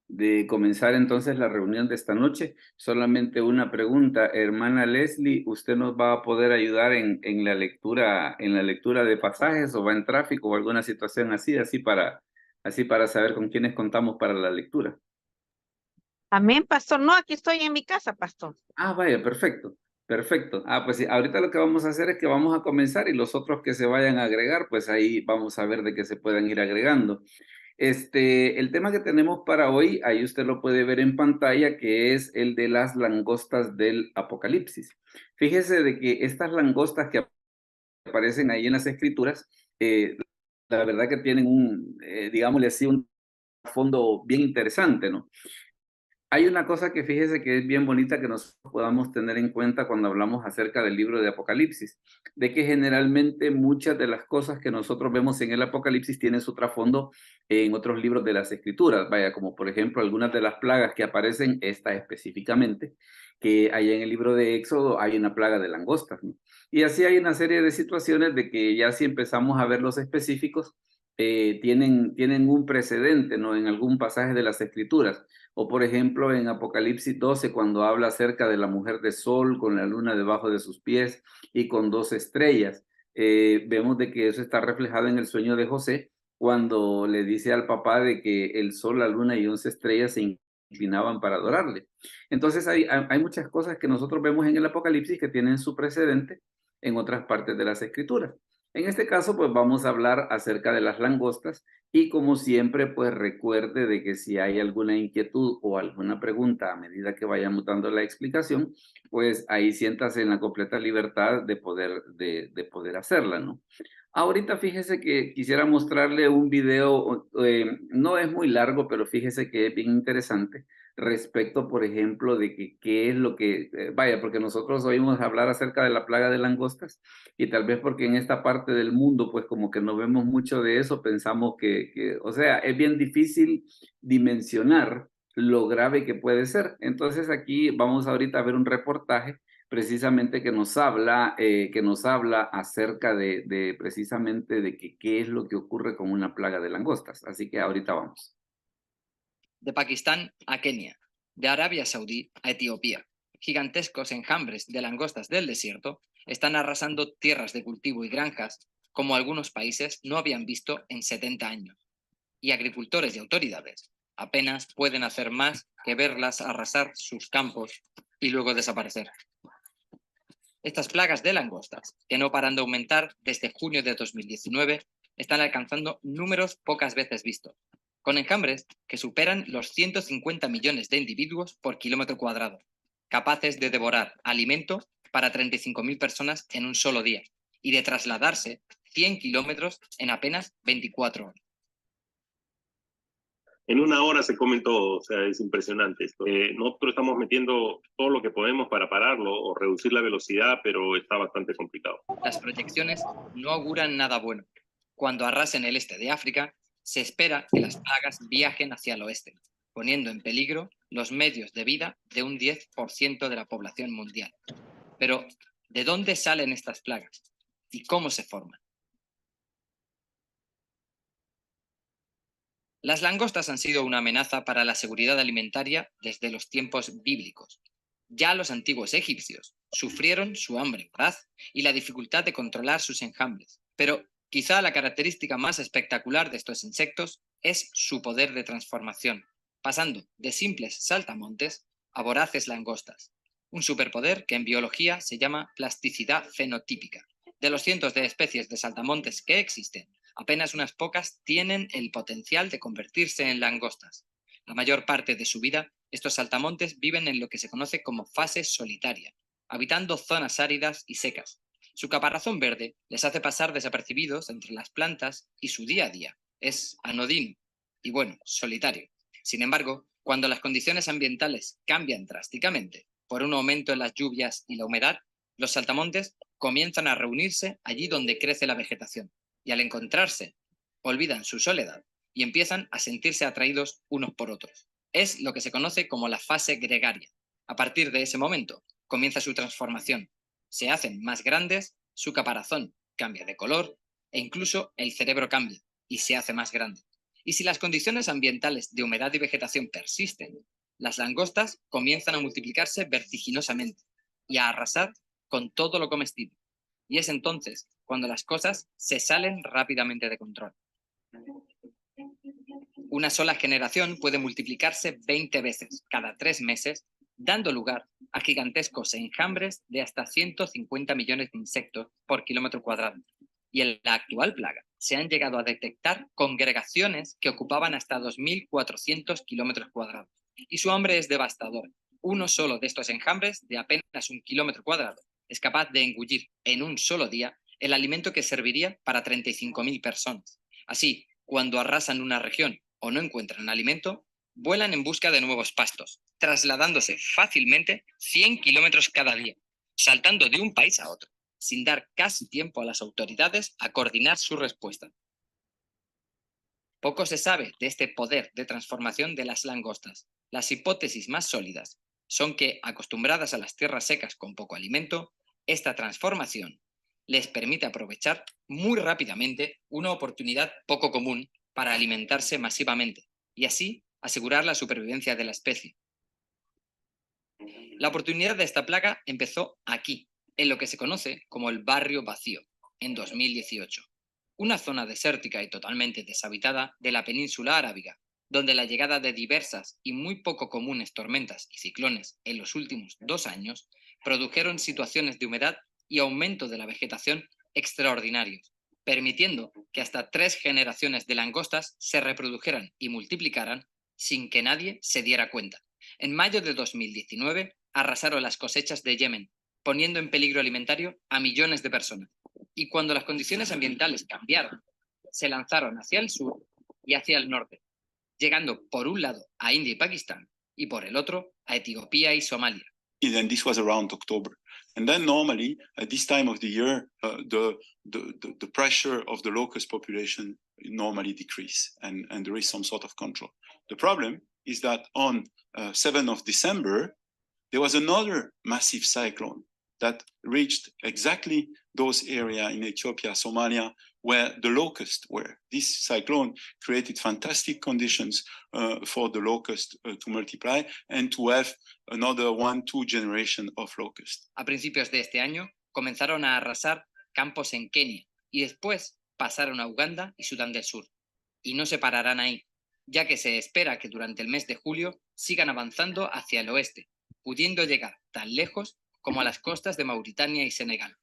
de comenzar entonces la reunión de esta noche. Solamente una pregunta, hermana Leslie, ¿usted nos va a poder ayudar en la lectura de pasajes o va en tráfico o alguna situación así, así para saber con quiénes contamos para la lectura? Amén, pastor. No, aquí estoy en mi casa, pastor. Ah, vaya, perfecto, perfecto. Ah, pues sí, ahorita lo que vamos a hacer es que vamos a comenzar y los otros que se vayan a agregar, pues ahí vamos a ver de qué se puedan ir agregando. El tema que tenemos para hoy, ahí usted lo puede ver en pantalla, que es el de las langostas del Apocalipsis. Fíjese de que estas langostas que aparecen ahí en las escrituras, la verdad que tienen digámosle así, un fondo bien interesante, ¿no? Hay una cosa que fíjese que es bien bonita que nosotros podamos tener en cuenta cuando hablamos acerca del libro de Apocalipsis, de que generalmente muchas de las cosas que nosotros vemos en el Apocalipsis tienen su trasfondo en otros libros de las Escrituras, vaya, como por ejemplo algunas de las plagas que aparecen, esta específicamente, que allá en el libro de Éxodo hay una plaga de langostas, ¿no? Y así hay una serie de situaciones de que ya si empezamos a ver los específicos, tienen un precedente, ¿no? En algún pasaje de las Escrituras. O por ejemplo en Apocalipsis 12 cuando habla acerca de la mujer de sol con la luna debajo de sus pies y con dos estrellas. Vemos de que eso está reflejado en el sueño de José cuando le dice al papá de que el sol, la luna y 11 estrellas se inclinaban para adorarle. Entonces hay muchas cosas que nosotros vemos en el Apocalipsis que tienen su precedente en otras partes de las escrituras. En este caso, pues vamos a hablar acerca de las langostas y como siempre, pues recuerde de que si hay alguna inquietud o alguna pregunta a medida que vayamos dando la explicación, pues ahí siéntase en la completa libertad de poder hacerla, ¿no? Ahorita fíjese que quisiera mostrarle un video, no es muy largo, pero fíjese que es bien interesante respecto, por ejemplo, de que qué es lo que, vaya, porque nosotros oímos hablar acerca de la plaga de langostas y tal vez porque en esta parte del mundo, pues como que no vemos mucho de eso, pensamos o sea, es bien difícil dimensionar lo grave que puede ser. Entonces aquí vamos ahorita a ver un reportaje precisamente que nos habla acerca de precisamente de que qué es lo que ocurre con una plaga de langostas. Así que ahorita vamos. De Pakistán a Kenia, de Arabia Saudí a Etiopía. Gigantescos enjambres de langostas del desierto están arrasando tierras de cultivo y granjas como algunos países no habían visto en 70 años. Y agricultores y autoridades apenas pueden hacer más que verlas arrasar sus campos y luego desaparecer. Estas plagas de langostas, que no paran de aumentar desde junio de 2019, están alcanzando números pocas veces vistos, con enjambres que superan los 150 millones de individuos por kilómetro cuadrado, capaces de devorar alimento para 35.000 personas en un solo día y de trasladarse 100 kilómetros en apenas 24 horas. En una hora se comen todo, o sea, es impresionante esto. Nosotros estamos metiendo todo lo que podemos para pararlo o reducir la velocidad, pero está bastante complicado. Las proyecciones no auguran nada bueno. Cuando arrasen el este de África, se espera que las plagas viajen hacia el oeste, poniendo en peligro los medios de vida de un 10% de la población mundial. Pero, ¿de dónde salen estas plagas? ¿Y cómo se forman? Las langostas han sido una amenaza para la seguridad alimentaria desde los tiempos bíblicos. Ya los antiguos egipcios sufrieron su hambre voraz y la dificultad de controlar sus enjambres. Pero quizá la característica más espectacular de estos insectos es su poder de transformación, pasando de simples saltamontes a voraces langostas. Un superpoder que en biología se llama plasticidad fenotípica. De los cientos de especies de saltamontes que existen, apenas unas pocas tienen el potencial de convertirse en langostas. La mayor parte de su vida, estos saltamontes viven en lo que se conoce como fase solitaria, habitando zonas áridas y secas. Su caparazón verde les hace pasar desapercibidos entre las plantas y su día a día es anodino y, bueno, solitario. Sin embargo, cuando las condiciones ambientales cambian drásticamente por un aumento en las lluvias y la humedad, los saltamontes comienzan a reunirse allí donde crece la vegetación y al encontrarse, olvidan su soledad y empiezan a sentirse atraídos unos por otros. Es lo que se conoce como la fase gregaria. A partir de ese momento, comienza su transformación. Se hacen más grandes, su caparazón cambia de color e incluso el cerebro cambia y se hace más grande. Y si las condiciones ambientales de humedad y vegetación persisten, las langostas comienzan a multiplicarse vertiginosamente y a arrasar con todo lo comestible. Y es entonces cuando las cosas se salen rápidamente de control. Una sola generación puede multiplicarse 20 veces cada 3 meses, dando lugar a gigantescos enjambres de hasta 150 millones de insectos por kilómetro cuadrado. Y en la actual plaga se han llegado a detectar congregaciones que ocupaban hasta 2.400 kilómetros cuadrados. Y su hambre es devastadora. Uno solo de estos enjambres, de apenas 1 kilómetro cuadrado, es capaz de engullir en un solo día el alimento que serviría para 35.000 personas. Así, cuando arrasan una región o no encuentran alimento, vuelan en busca de nuevos pastos, trasladándose fácilmente 100 kilómetros cada día, saltando de un país a otro, sin dar casi tiempo a las autoridades a coordinar su respuesta. Poco se sabe de este poder de transformación de las langostas. Las hipótesis más sólidas son que, acostumbradas a las tierras secas con poco alimento, esta transformación les permite aprovechar muy rápidamente una oportunidad poco común para alimentarse masivamente y así asegurar la supervivencia de la especie. La oportunidad de esta plaga empezó aquí, en lo que se conoce como el Barrio Vacío, en 2018, una zona desértica y totalmente deshabitada de la península arábiga, donde la llegada de diversas y muy poco comunes tormentas y ciclones en los últimos 2 años produjeron situaciones de humedad y aumento de la vegetación extraordinarios, permitiendo que hasta 3 generaciones de langostas se reprodujeran y multiplicaran sin que nadie se diera cuenta. En mayo de 2019 arrasaron las cosechas de Yemen, poniendo en peligro alimentario a millones de personas. Y cuando las condiciones ambientales cambiaron, se lanzaron hacia el sur y hacia el norte, llegando por un lado a India y Pakistán y por el otro a Etiopía y Somalia. And this was around October. And then normally at this time of the year, the pressure of the locust population normally decrease and there is some sort of control. The problem is that on 7th of December, there was another massive cyclone that reached exactly those areas in Ethiopia, Somalia, where the locusts were. This cyclone created fantastic conditions for the locust to multiply and to have another 1-2 generation of locusts. A principios de este año comenzaron a arrasar campos en Kenia y después pasaron a Uganda y Sudán del Sur. Y no se pararán ahí, ya que se espera que durante el mes de julio sigan avanzando hacia el oeste, pudiendo llegar tan lejos como a las costas de Mauritania y Senegal.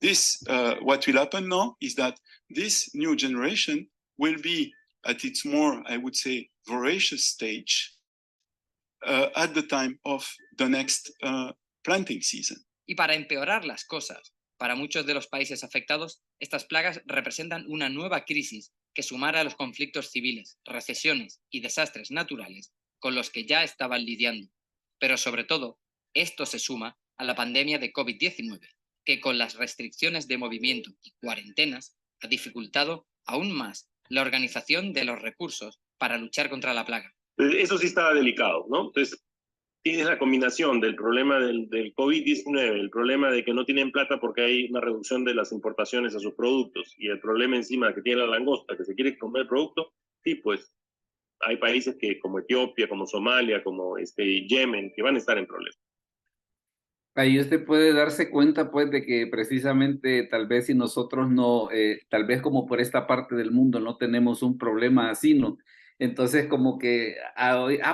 This, what will happen now is that this new generation will be at its more, I would say, voracious stage at the time of the next planting season. Y para empeorar las cosas, para muchos de los países afectados, estas plagas representan una nueva crisis que sumara a los conflictos civiles, recesiones y desastres naturales con los que ya estaban lidiando. Pero sobre todo, esto se suma a la pandemia de COVID-19, que con las restricciones de movimiento y cuarentenas ha dificultado aún más la organización de los recursos para luchar contra la plaga. Eso sí estaba delicado, ¿no? Entonces, tienes la combinación del problema del COVID-19, el problema de que no tienen plata porque hay una reducción de las importaciones a sus productos, y el problema encima que tiene la langosta, que se quiere comer el producto. Sí, pues hay países que, como Etiopía, como Somalia, como Yemen, que van a estar en problemas. Ahí usted puede darse cuenta, pues, de que precisamente tal vez si nosotros no, tal vez como por esta parte del mundo no tenemos un problema así, ¿no? Entonces como que,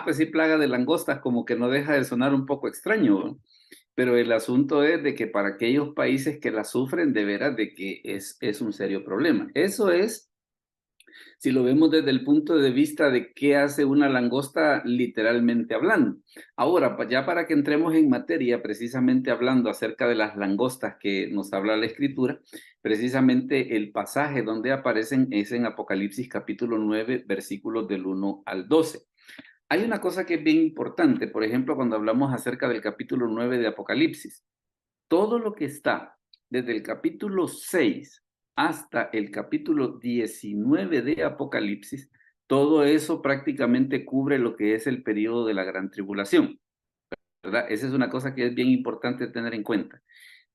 pues sí, plaga de langostas, como que no deja de sonar un poco extraño, ¿no? Pero el asunto es de que para aquellos países que la sufren, de veras de que es un serio problema. Eso es, si lo vemos desde el punto de vista de qué hace una langosta literalmente hablando. Ahora, ya para que entremos en materia, precisamente hablando acerca de las langostas que nos habla la Escritura, precisamente el pasaje donde aparecen es en Apocalipsis capítulo 9, versículos del 1 al 12. Hay una cosa que es bien importante, por ejemplo, cuando hablamos acerca del capítulo 9 de Apocalipsis. Todo lo que está desde el capítulo 6 hasta el capítulo 19 de Apocalipsis, todo eso prácticamente cubre lo que es el periodo de la gran tribulación, ¿verdad? Esa es una cosa que es bien importante tener en cuenta.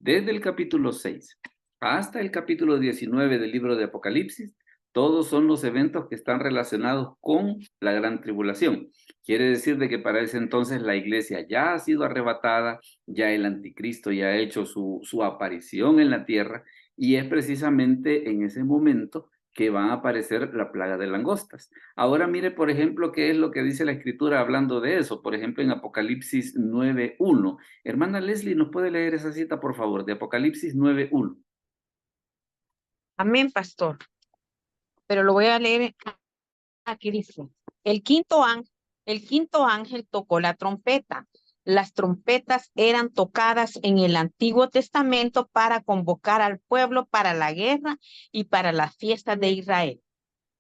Desde el capítulo 6 hasta el capítulo 19 del libro de Apocalipsis, Todos son los eventos que están relacionados con la gran tribulación. Quiere decir de que para ese entonces la iglesia ya ha sido arrebatada, ya el anticristo ya ha hecho su aparición en la tierra, y es precisamente en ese momento que va a aparecer la plaga de langostas. Ahora mire, por ejemplo, qué es lo que dice la Escritura hablando de eso. Por ejemplo, en Apocalipsis 9:1. Hermana Leslie, ¿nos puede leer esa cita, por favor, de Apocalipsis 9:1? Amén, pastor. Pero lo voy a leer aquí dice, el quinto ángel tocó la trompeta. Las trompetas eran tocadas en el Antiguo Testamento para convocar al pueblo para la guerra y para las fiestas de Israel.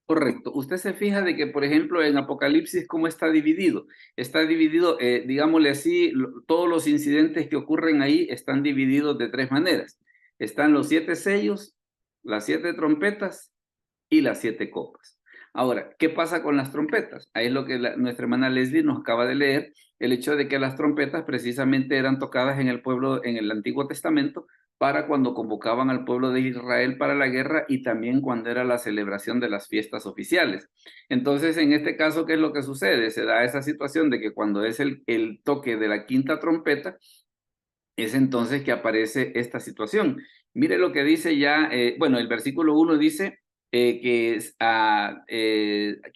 Correcto. Usted se fija de que, por ejemplo, en Apocalipsis, ¿cómo está dividido? Está dividido, digámosle así, todos los incidentes que ocurren ahí están divididos de tres maneras. Están los 7 sellos, las 7 trompetas y las 7 copas. Ahora, ¿qué pasa con las trompetas? Ahí es lo que nuestra hermana Leslie nos acaba de leer, el hecho de que las trompetas precisamente eran tocadas en el pueblo, en el Antiguo Testamento, para cuando convocaban al pueblo de Israel para la guerra y también cuando era la celebración de las fiestas oficiales. Entonces, en este caso, ¿qué es lo que sucede? Se da esa situación de que cuando es el toque de la quinta trompeta, es entonces que aparece esta situación. Mire lo que dice ya, bueno, el versículo 1 dice que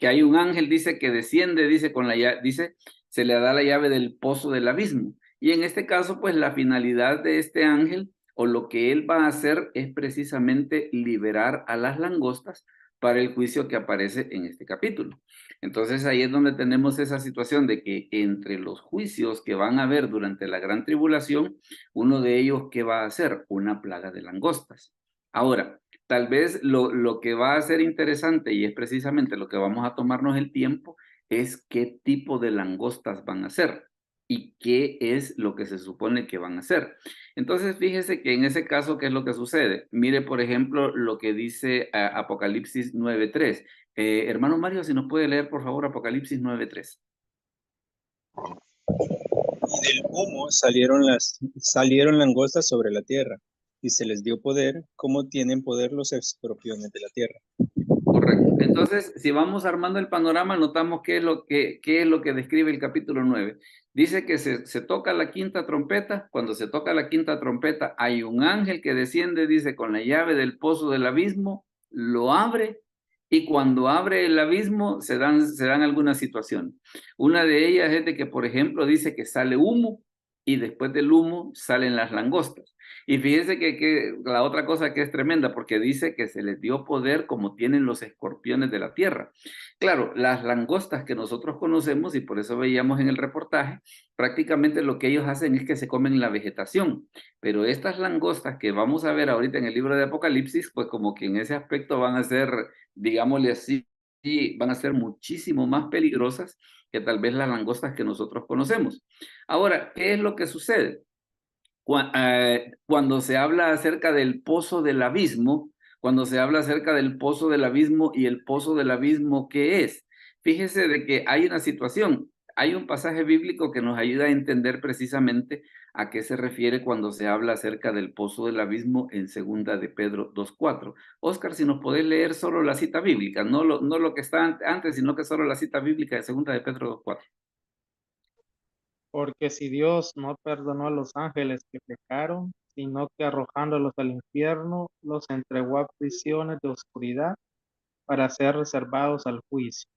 hay un ángel, dice, que desciende, dice, dice, se le da la llave del pozo del abismo. Y en este caso, pues la finalidad de este ángel, o lo que él va a hacer, es precisamente liberar a las langostas para el juicio que aparece en este capítulo. Entonces ahí es donde tenemos esa situación de que entre los juicios que van a haber durante la gran tribulación, uno de ellos, ¿qué va a hacer? Una plaga de langostas. Ahora, tal vez lo que va a ser interesante, y es precisamente lo que vamos a tomarnos el tiempo, es qué tipo de langostas van a ser y qué es lo que se supone que van a hacer. Entonces, fíjese que en ese caso, ¿qué es lo que sucede? Mire, por ejemplo, lo que dice Apocalipsis 9:3. Hermano Mario, si nos puede leer, por favor, Apocalipsis 9:3. Y del humo salieron langostas sobre la tierra, y se les dio poder, como tienen poder los escorpiones de la tierra. Correcto. Entonces, si vamos armando el panorama, notamos qué es lo que describe el capítulo 9. Dice que se toca la quinta trompeta. Cuando se toca la quinta trompeta, hay un ángel que desciende, dice, con la llave del pozo del abismo, lo abre, y cuando abre el abismo se dan algunas situaciones. Una de ellas es de que, por ejemplo, dice que sale humo, y después del humo salen las langostas. Y fíjense que la otra cosa que es tremenda, porque dice que se les dio poder como tienen los escorpiones de la tierra. Claro, las langostas que nosotros conocemos, y por eso veíamos en el reportaje, prácticamente lo que ellos hacen es que se comen la vegetación. Pero estas langostas que vamos a ver ahorita en el libro de Apocalipsis, pues como que en ese aspecto van a ser, digámosle así, van a ser muchísimo más peligrosas que tal vez las langostas que nosotros conocemos. Ahora, ¿qué es lo que sucede? Cuando se habla acerca del pozo del abismo, cuando se habla acerca del pozo del abismo y el pozo del abismo, ¿qué es? Fíjese de que hay una situación, hay un pasaje bíblico que nos ayuda a entender precisamente a qué se refiere cuando se habla acerca del pozo del abismo en 2 de Pedro 2:4. Oscar, si nos podés leer solo la cita bíblica, no lo que está antes, sino que solo la cita bíblica de 2 de Pedro 2:4. Porque si Dios no perdonó a los ángeles que pecaron, sino que arrojándolos al infierno, los entregó a prisiones de oscuridad para ser reservados al juicio.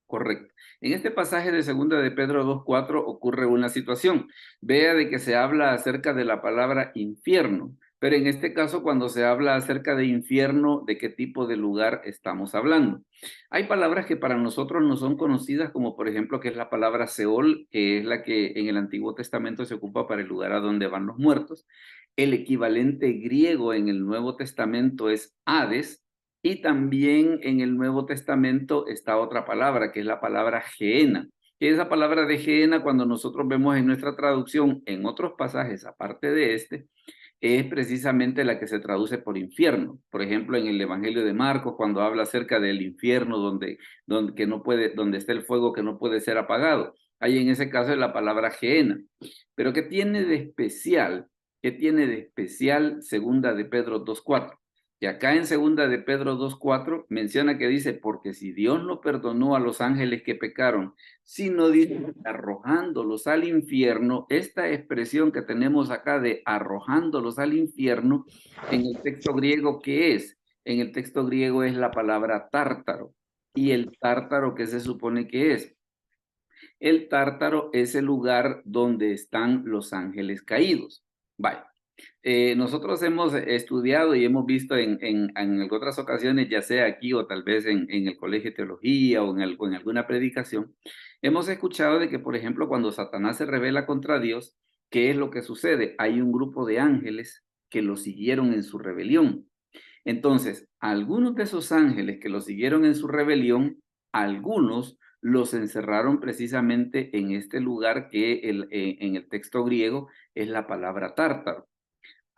Correcto. En este pasaje de 2 de Pedro 2:4 ocurre una situación. Vea de que se habla acerca de la palabra infierno, pero en este caso cuando se habla acerca de infierno, ¿de qué tipo de lugar estamos hablando? Hay palabras que para nosotros no son conocidas, como por ejemplo que es la palabra Seol, que es la que en el Antiguo Testamento se ocupa para el lugar a donde van los muertos. El equivalente griego en el Nuevo Testamento es Hades. Y también en el Nuevo Testamento está otra palabra, que es la palabra Gehenna. Y esa palabra de Gehenna, cuando nosotros vemos en nuestra traducción, en otros pasajes, aparte de este, es precisamente la que se traduce por infierno. Por ejemplo, en el Evangelio de Marcos, cuando habla acerca del infierno, donde está el fuego que no puede ser apagado. Ahí en ese caso es la palabra Gehenna. Pero ¿qué tiene de especial? ¿Qué tiene de especial 2 de Pedro 2:4? que acá en 2 de Pedro 2:4 menciona que dice, porque si Dios no perdonó a los ángeles que pecaron, sino dice arrojándolos al infierno, esta expresión que tenemos acá de arrojándolos al infierno, en el texto griego, ¿qué es? En el texto griego es la palabra tártaro. ¿Y el tártaro qué se supone que es? El tártaro es el lugar donde están los ángeles caídos. Vaya. Nosotros hemos estudiado y hemos visto en otras ocasiones, ya sea aquí o tal vez en el colegio de teología o en alguna predicación, hemos escuchado de que, por ejemplo, cuando Satanás se rebela contra Dios, ¿qué es lo que sucede? Hay un grupo de ángeles que lo siguieron en su rebelión. Entonces, algunos de esos ángeles que lo siguieron en su rebelión, algunos los encerraron precisamente en este lugar que en el texto griego es la palabra tártaro.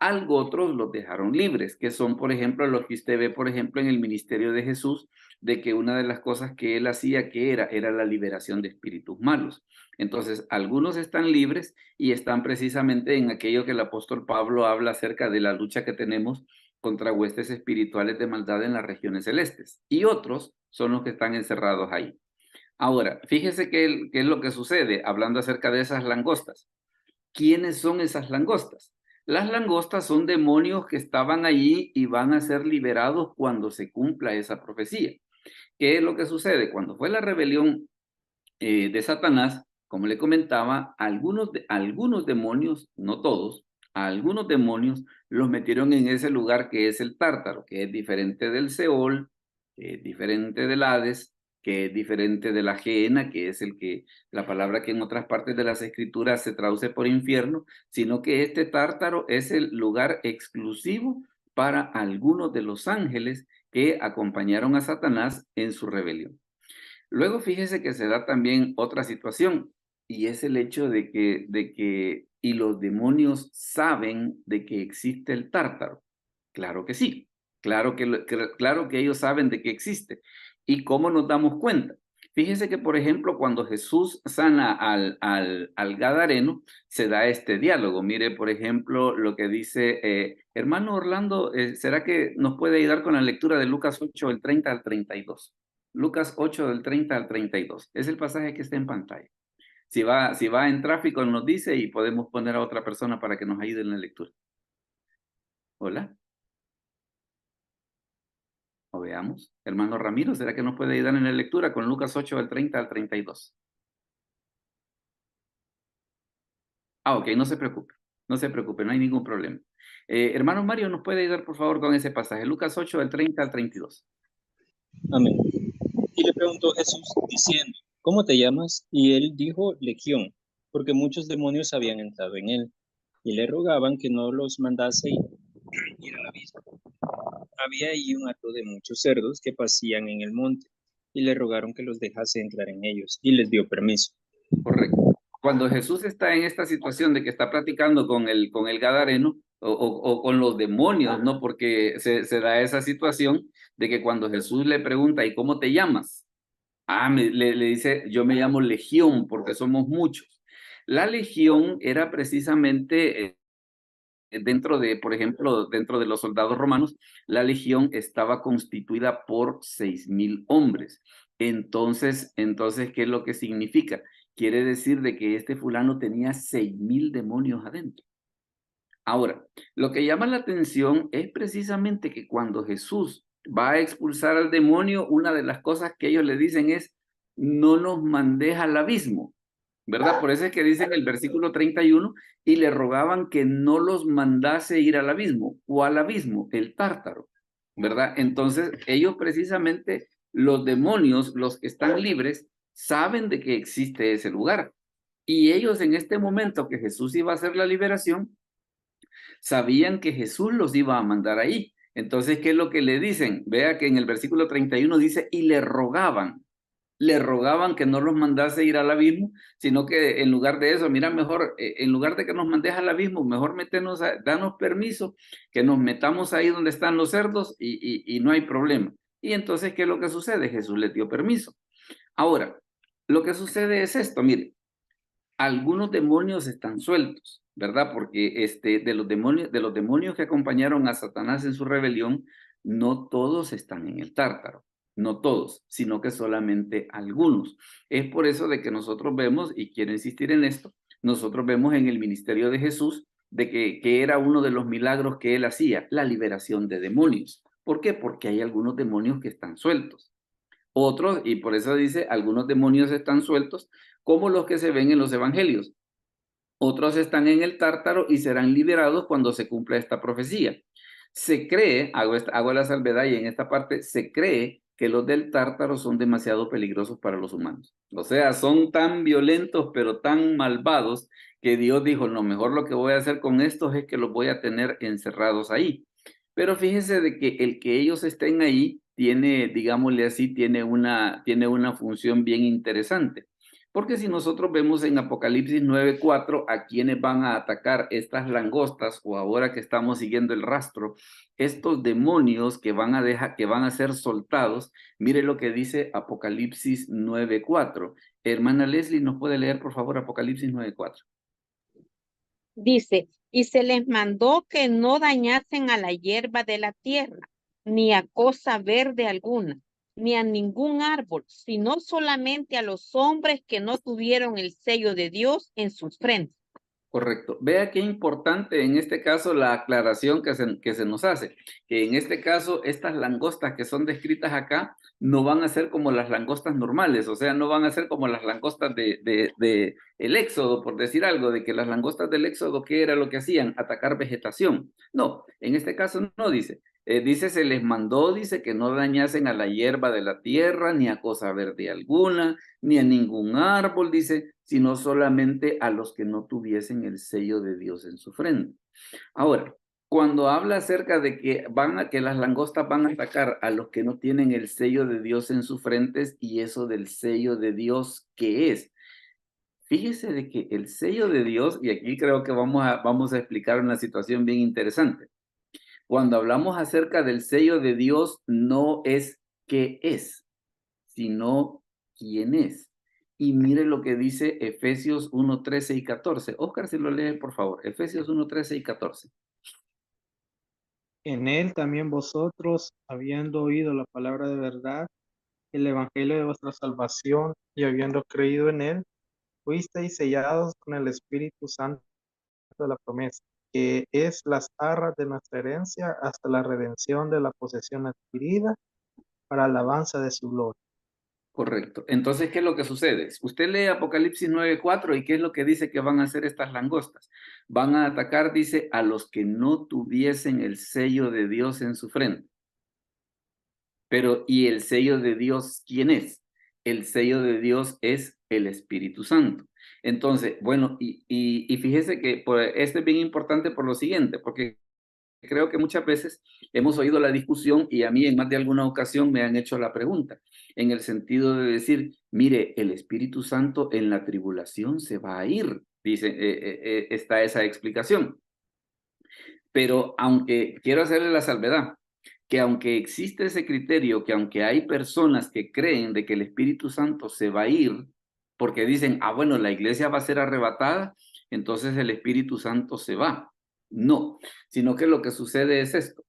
Algo otros los dejaron libres, que son, por ejemplo, los que usted ve, por ejemplo, en el ministerio de Jesús, de que una de las cosas que él hacía, que era la liberación de espíritus malos. Entonces, algunos están libres y están precisamente en aquello que el apóstol Pablo habla acerca de la lucha que tenemos contra huestes espirituales de maldad en las regiones celestes. Y otros son los que están encerrados ahí. Ahora, fíjese qué es lo que sucede hablando acerca de esas langostas. ¿Quiénes son esas langostas? Las langostas son demonios que estaban allí y van a ser liberados cuando se cumpla esa profecía. ¿Qué es lo que sucede? Cuando fue la rebelión de Satanás, como le comentaba, algunos demonios, no todos, algunos demonios los metieron en ese lugar que es el Tártaro, que es diferente del Seol, que es diferente del Hades, que es diferente de la Gehenna, que es la palabra que en otras partes de las escrituras se traduce por infierno, sino que este Tártaro es el lugar exclusivo para algunos de los ángeles que acompañaron a Satanás en su rebelión. Luego fíjese que se da también otra situación, y es el hecho de que y los demonios saben de que existe el Tártaro. Claro que sí, claro que ellos saben de que existe. ¿Y cómo nos damos cuenta? Fíjese que, por ejemplo, cuando Jesús sana al Gadareno, se da este diálogo. Mire, por ejemplo, lo que dice, hermano Orlando, ¿será que nos puede ayudar con la lectura de Lucas 8, del 30 al 32? Lucas 8, del 30 al 32. Es el pasaje que está en pantalla. Si va en tráfico, nos dice y podemos poner a otra persona para que nos ayude en la lectura. Hola. O veamos. Hermano Ramiro, ¿será que nos puede ayudar en la lectura con Lucas 8, del 30 al 32? Ok, no se preocupe. No se preocupe, no hay ningún problema. Hermano Mario, ¿nos puede ayudar, por favor, con ese pasaje? Lucas 8, del 30 al 32. Amén. Y le preguntó Jesús diciendo, ¿cómo te llamas? Y él dijo, Legión, porque muchos demonios habían entrado en él, y le rogaban que no los mandase ir al abismo. Había allí un hato de muchos cerdos que pasían en el monte, y le rogaron que los dejase entrar en ellos, y les dio permiso. Correcto. Cuando Jesús está en esta situación de que está platicando con el Gadareno o con los demonios, ¿no? Porque se da esa situación de que cuando Jesús le pregunta, ¿y cómo te llamas? Le dice, yo me llamo Legión porque somos muchos. La legión era precisamente dentro de, por ejemplo, dentro de los soldados romanos, la legión estaba constituida por 6,000 hombres. Entonces, ¿qué es lo que significa? Quiere decir de que este fulano tenía 6,000 demonios adentro. Ahora, lo que llama la atención es precisamente que cuando Jesús va a expulsar al demonio, una de las cosas que ellos le dicen es, no nos mandes al abismo, ¿verdad? Por eso es que dice en el versículo 31, y le rogaban que no los mandase ir al abismo. ¿Cuál abismo? El Tártaro, ¿verdad? Entonces, ellos precisamente, los demonios, los que están libres, saben de que existe ese lugar. Y ellos en este momento que Jesús iba a hacer la liberación, sabían que Jesús los iba a mandar ahí. Entonces, ¿qué es lo que le dicen? Vea que en el versículo 31 dice, y le rogaban que no los mandase ir al abismo, sino que en lugar de eso, mira, mejor, en lugar de que nos mandes al abismo, mejor danos permiso, que nos metamos ahí donde están los cerdos y no hay problema. Y entonces, ¿qué es lo que sucede? Jesús les dio permiso. Ahora, lo que sucede es esto, mire, algunos demonios están sueltos, ¿verdad? Porque de los demonios que acompañaron a Satanás en su rebelión, no todos están en el Tártaro. No todos, sino que solamente algunos. Es por eso de que nosotros vemos, y quiero insistir en esto, nosotros vemos en el ministerio de Jesús de que era uno de los milagros que él hacía, la liberación de demonios. ¿Por qué? Porque hay algunos demonios que están sueltos. Otros, y por eso dice, algunos demonios están sueltos, como los que se ven en los evangelios. Otros están en el Tártaro y serán liberados cuando se cumpla esta profecía. Se cree, hago la salvedad y en esta parte, se cree que los del Tártaro son demasiado peligrosos para los humanos. O sea, son tan violentos, pero tan malvados, que Dios dijo, no, mejor lo que voy a hacer con estos es que los voy a tener encerrados ahí. Pero fíjense de que el que ellos estén ahí tiene, digámosle así, tiene una función bien interesante. Porque si nosotros vemos en Apocalipsis 9:4 a quienes van a atacar estas langostas, o ahora que estamos siguiendo el rastro, estos demonios que van a ser soltados, mire lo que dice Apocalipsis 9:4. Hermana Leslie, ¿nos puede leer por favor Apocalipsis 9:4? Dice, y se les mandó que no dañasen a la hierba de la tierra, ni a cosa verde alguna, ni a ningún árbol, sino solamente a los hombres que no tuvieron el sello de Dios en sus frentes. Correcto. Vea qué importante en este caso la aclaración que se nos hace, que en este caso estas langostas que son descritas acá no van a ser como las langostas normales, o sea, no van a ser como las langostas de el Éxodo, por decir algo, de que las langostas del Éxodo, ¿qué era lo que hacían? Atacar vegetación. No, en este caso no dice. Dice, se les mandó, dice, que no dañasen a la hierba de la tierra, ni a cosa verde alguna, ni a ningún árbol, dice, sino solamente a los que no tuviesen el sello de Dios en su frente. Ahora, cuando habla acerca de que que las langostas van a atacar a los que no tienen el sello de Dios en sus frentes, y eso del sello de Dios, ¿qué es? Fíjese de que el sello de Dios, y aquí creo que vamos a explicar una situación bien interesante. Cuando hablamos acerca del sello de Dios, no es qué es, sino quién es. Y mire lo que dice Efesios 1:13 y 14. Oscar, si lo lee, por favor. Efesios 1:13 y 14. En él también vosotros, habiendo oído la palabra de verdad, el evangelio de vuestra salvación, y habiendo creído en él, fuisteis sellados con el Espíritu Santo de la promesa, que es las arras de nuestra herencia hasta la redención de la posesión adquirida para alabanza de su gloria. Correcto. Entonces, ¿qué es lo que sucede? Usted lee Apocalipsis 9:4 y ¿qué es lo que dice que van a hacer estas langostas? Van a atacar, dice, a los que no tuviesen el sello de Dios en su frente. Pero, ¿y el sello de Dios quién es? El sello de Dios es el Espíritu Santo. Entonces, bueno, y fíjese que esto es bien importante por lo siguiente, porque creo que muchas veces hemos oído la discusión y a mí en más de alguna ocasión me han hecho la pregunta, en el sentido de decir, mire, el Espíritu Santo en la tribulación se va a ir, dice, está esa explicación. Pero aunque quiero hacerle la salvedad, que aunque existe ese criterio, que aunque hay personas que creen de que el Espíritu Santo se va a ir, porque dicen, ah, bueno, la iglesia va a ser arrebatada, entonces el Espíritu Santo se va. No, sino que lo que sucede es esto.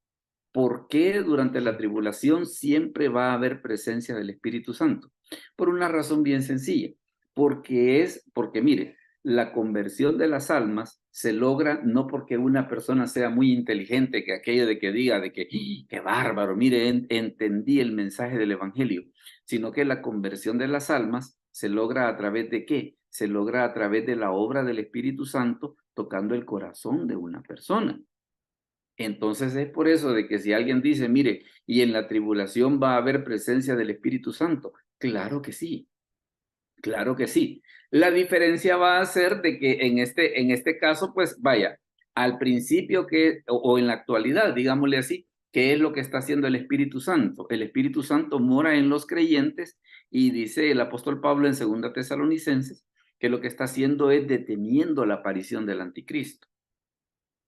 ¿Por qué durante la tribulación siempre va a haber presencia del Espíritu Santo? Por una razón bien sencilla, porque mire, la conversión de las almas se logra no porque una persona sea muy inteligente, que aquello de que diga de que, qué bárbaro, mire, entendí el mensaje del Evangelio, sino que la conversión de las almas se logra a través de ¿qué? Se logra a través de la obra del Espíritu Santo tocando el corazón de una persona. Entonces es por eso de que si alguien dice, mire, y en la tribulación va a haber presencia del Espíritu Santo, claro que sí, claro que sí. La diferencia va a ser de que en este caso, pues vaya, al principio o en la actualidad, digámosle así, ¿qué es lo que está haciendo el Espíritu Santo? El Espíritu Santo mora en los creyentes y dice el apóstol Pablo en 2 Tesalonicenses que lo que está haciendo es deteniendo la aparición del anticristo.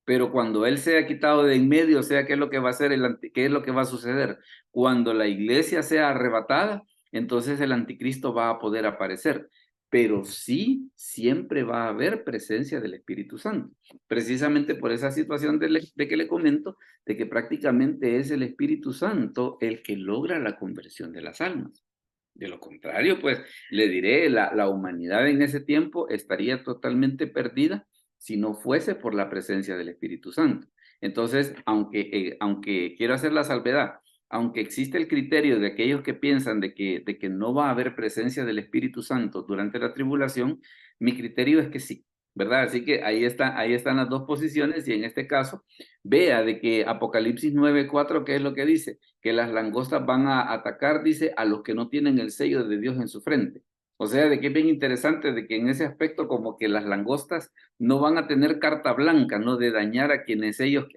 Pero cuando él sea quitado de en medio, o sea, ¿qué es lo que va a hacer qué es lo que va a suceder? Cuando la iglesia sea arrebatada, entonces el anticristo va a poder aparecer. pero sí siempre va a haber presencia del Espíritu Santo. Precisamente por esa situación de que le comento, de que prácticamente es el Espíritu Santo el que logra la conversión de las almas. De lo contrario, pues le diré, la humanidad en ese tiempo estaría totalmente perdida si no fuese por la presencia del Espíritu Santo. Entonces, aunque quiero hacer la salvedad, aunque existe el criterio de aquellos que piensan de que no va a haber presencia del Espíritu Santo durante la tribulación, mi criterio es que sí, ¿verdad? Así que ahí están las dos posiciones y en este caso, vea de que Apocalipsis 9:4, ¿qué es lo que dice? Que las langostas van a atacar, dice, a los que no tienen el sello de Dios en su frente. O sea, de que es bien interesante de que en ese aspecto como que las langostas no van a tener carta blanca, ¿no? De dañar a quienes ellos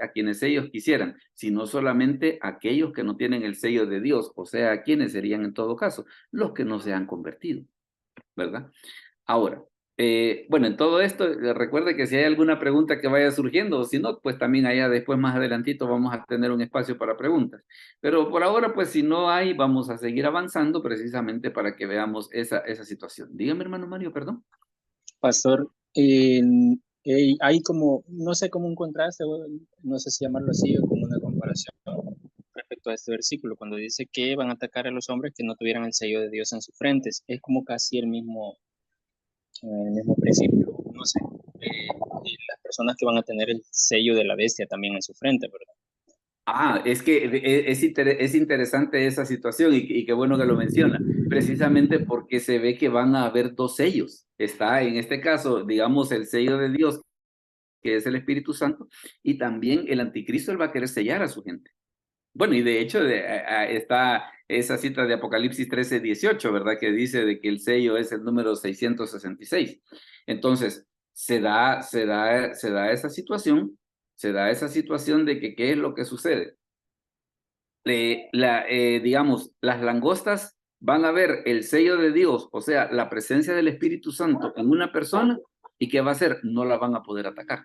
quisieran, sino solamente a aquellos que no tienen el sello de Dios, o sea, a quienes serían en todo caso, los que no se han convertido, ¿verdad? Ahora, bueno, en todo esto, recuerde que si hay alguna pregunta que vaya surgiendo, o si no, pues también allá después, más adelantito, vamos a tener un espacio para preguntas. Pero por ahora, pues si no hay, vamos a seguir avanzando precisamente para que veamos esa situación. Dígame, hermano Mario, perdón. Pastor, hay como, no sé, como un contraste, o no sé si llamarlo así, o como una comparación respecto a este versículo, cuando dice que van a atacar a los hombres que no tuvieran el sello de Dios en sus frentes. Es como casi el mismo principio, no sé, las personas que van a tener el sello de la bestia también en su frente, ¿verdad? Es que es interesante esa situación y qué bueno que lo menciona, precisamente porque se ve que van a haber dos sellos. Está en este caso, digamos, el sello de Dios, que es el Espíritu Santo, y también el anticristo, él va a querer sellar a su gente. Bueno, y de hecho está esa cita de Apocalipsis 13:18, ¿verdad? Que dice de que el sello es el número 666. Entonces, se da esa situación de que, ¿qué es lo que sucede? Digamos, las langostas van a ver el sello de Dios, o sea, la presencia del Espíritu Santo en una persona, ¿y qué va a hacer? No la van a poder atacar.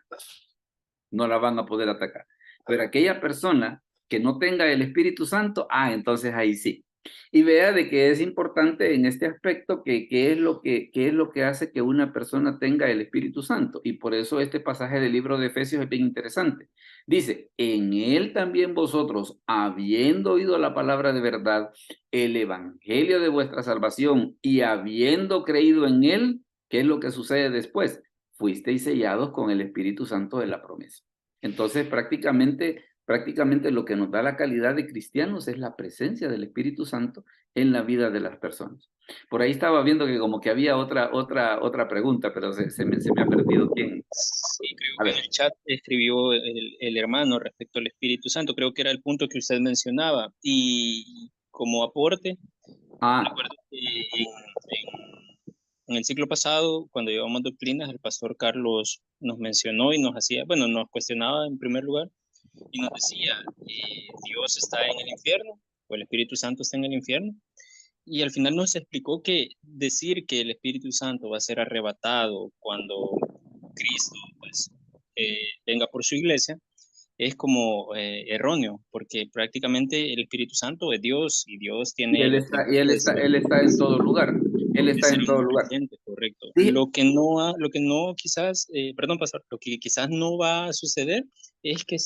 No la van a poder atacar. Pero aquella persona que no tenga el Espíritu Santo, entonces ahí sí. Y vea de que es importante en este aspecto qué es lo que hace que una persona tenga el Espíritu Santo. Y por eso este pasaje del libro de Efesios es bien interesante. Dice, en él también vosotros, habiendo oído la palabra de verdad, el evangelio de vuestra salvación, y habiendo creído en él, ¿qué es lo que sucede después? Fuisteis sellados con el Espíritu Santo de la promesa. Entonces, prácticamente lo que nos da la calidad de cristianos es la presencia del Espíritu Santo en la vida de las personas. Por ahí estaba viendo que como que había otra pregunta, pero se me ha perdido. ¿Quién? Sí, creo A que ver. en el chat escribió el hermano respecto al Espíritu Santo, creo que era el punto que usted mencionaba. Y como aporte, recuerdo que en el ciclo pasado, cuando llevamos doctrinas, el pastor Carlos nos mencionó y nos hacía, bueno, nos cuestionaba en primer lugar y nos decía, Dios está en el infierno o el Espíritu Santo está en el infierno. Y al final nos explicó que decir que el Espíritu Santo va a ser arrebatado cuando Cristo pues, venga por su iglesia es como erróneo, porque prácticamente el Espíritu Santo es Dios y Dios Y tiene él el está, y atributo de ser, él está en todo lugar. Él de está ser en todo lugar. omnipresente, correcto. Sí. Lo que no quizás, perdón, pastor, lo que quizás no va a suceder es que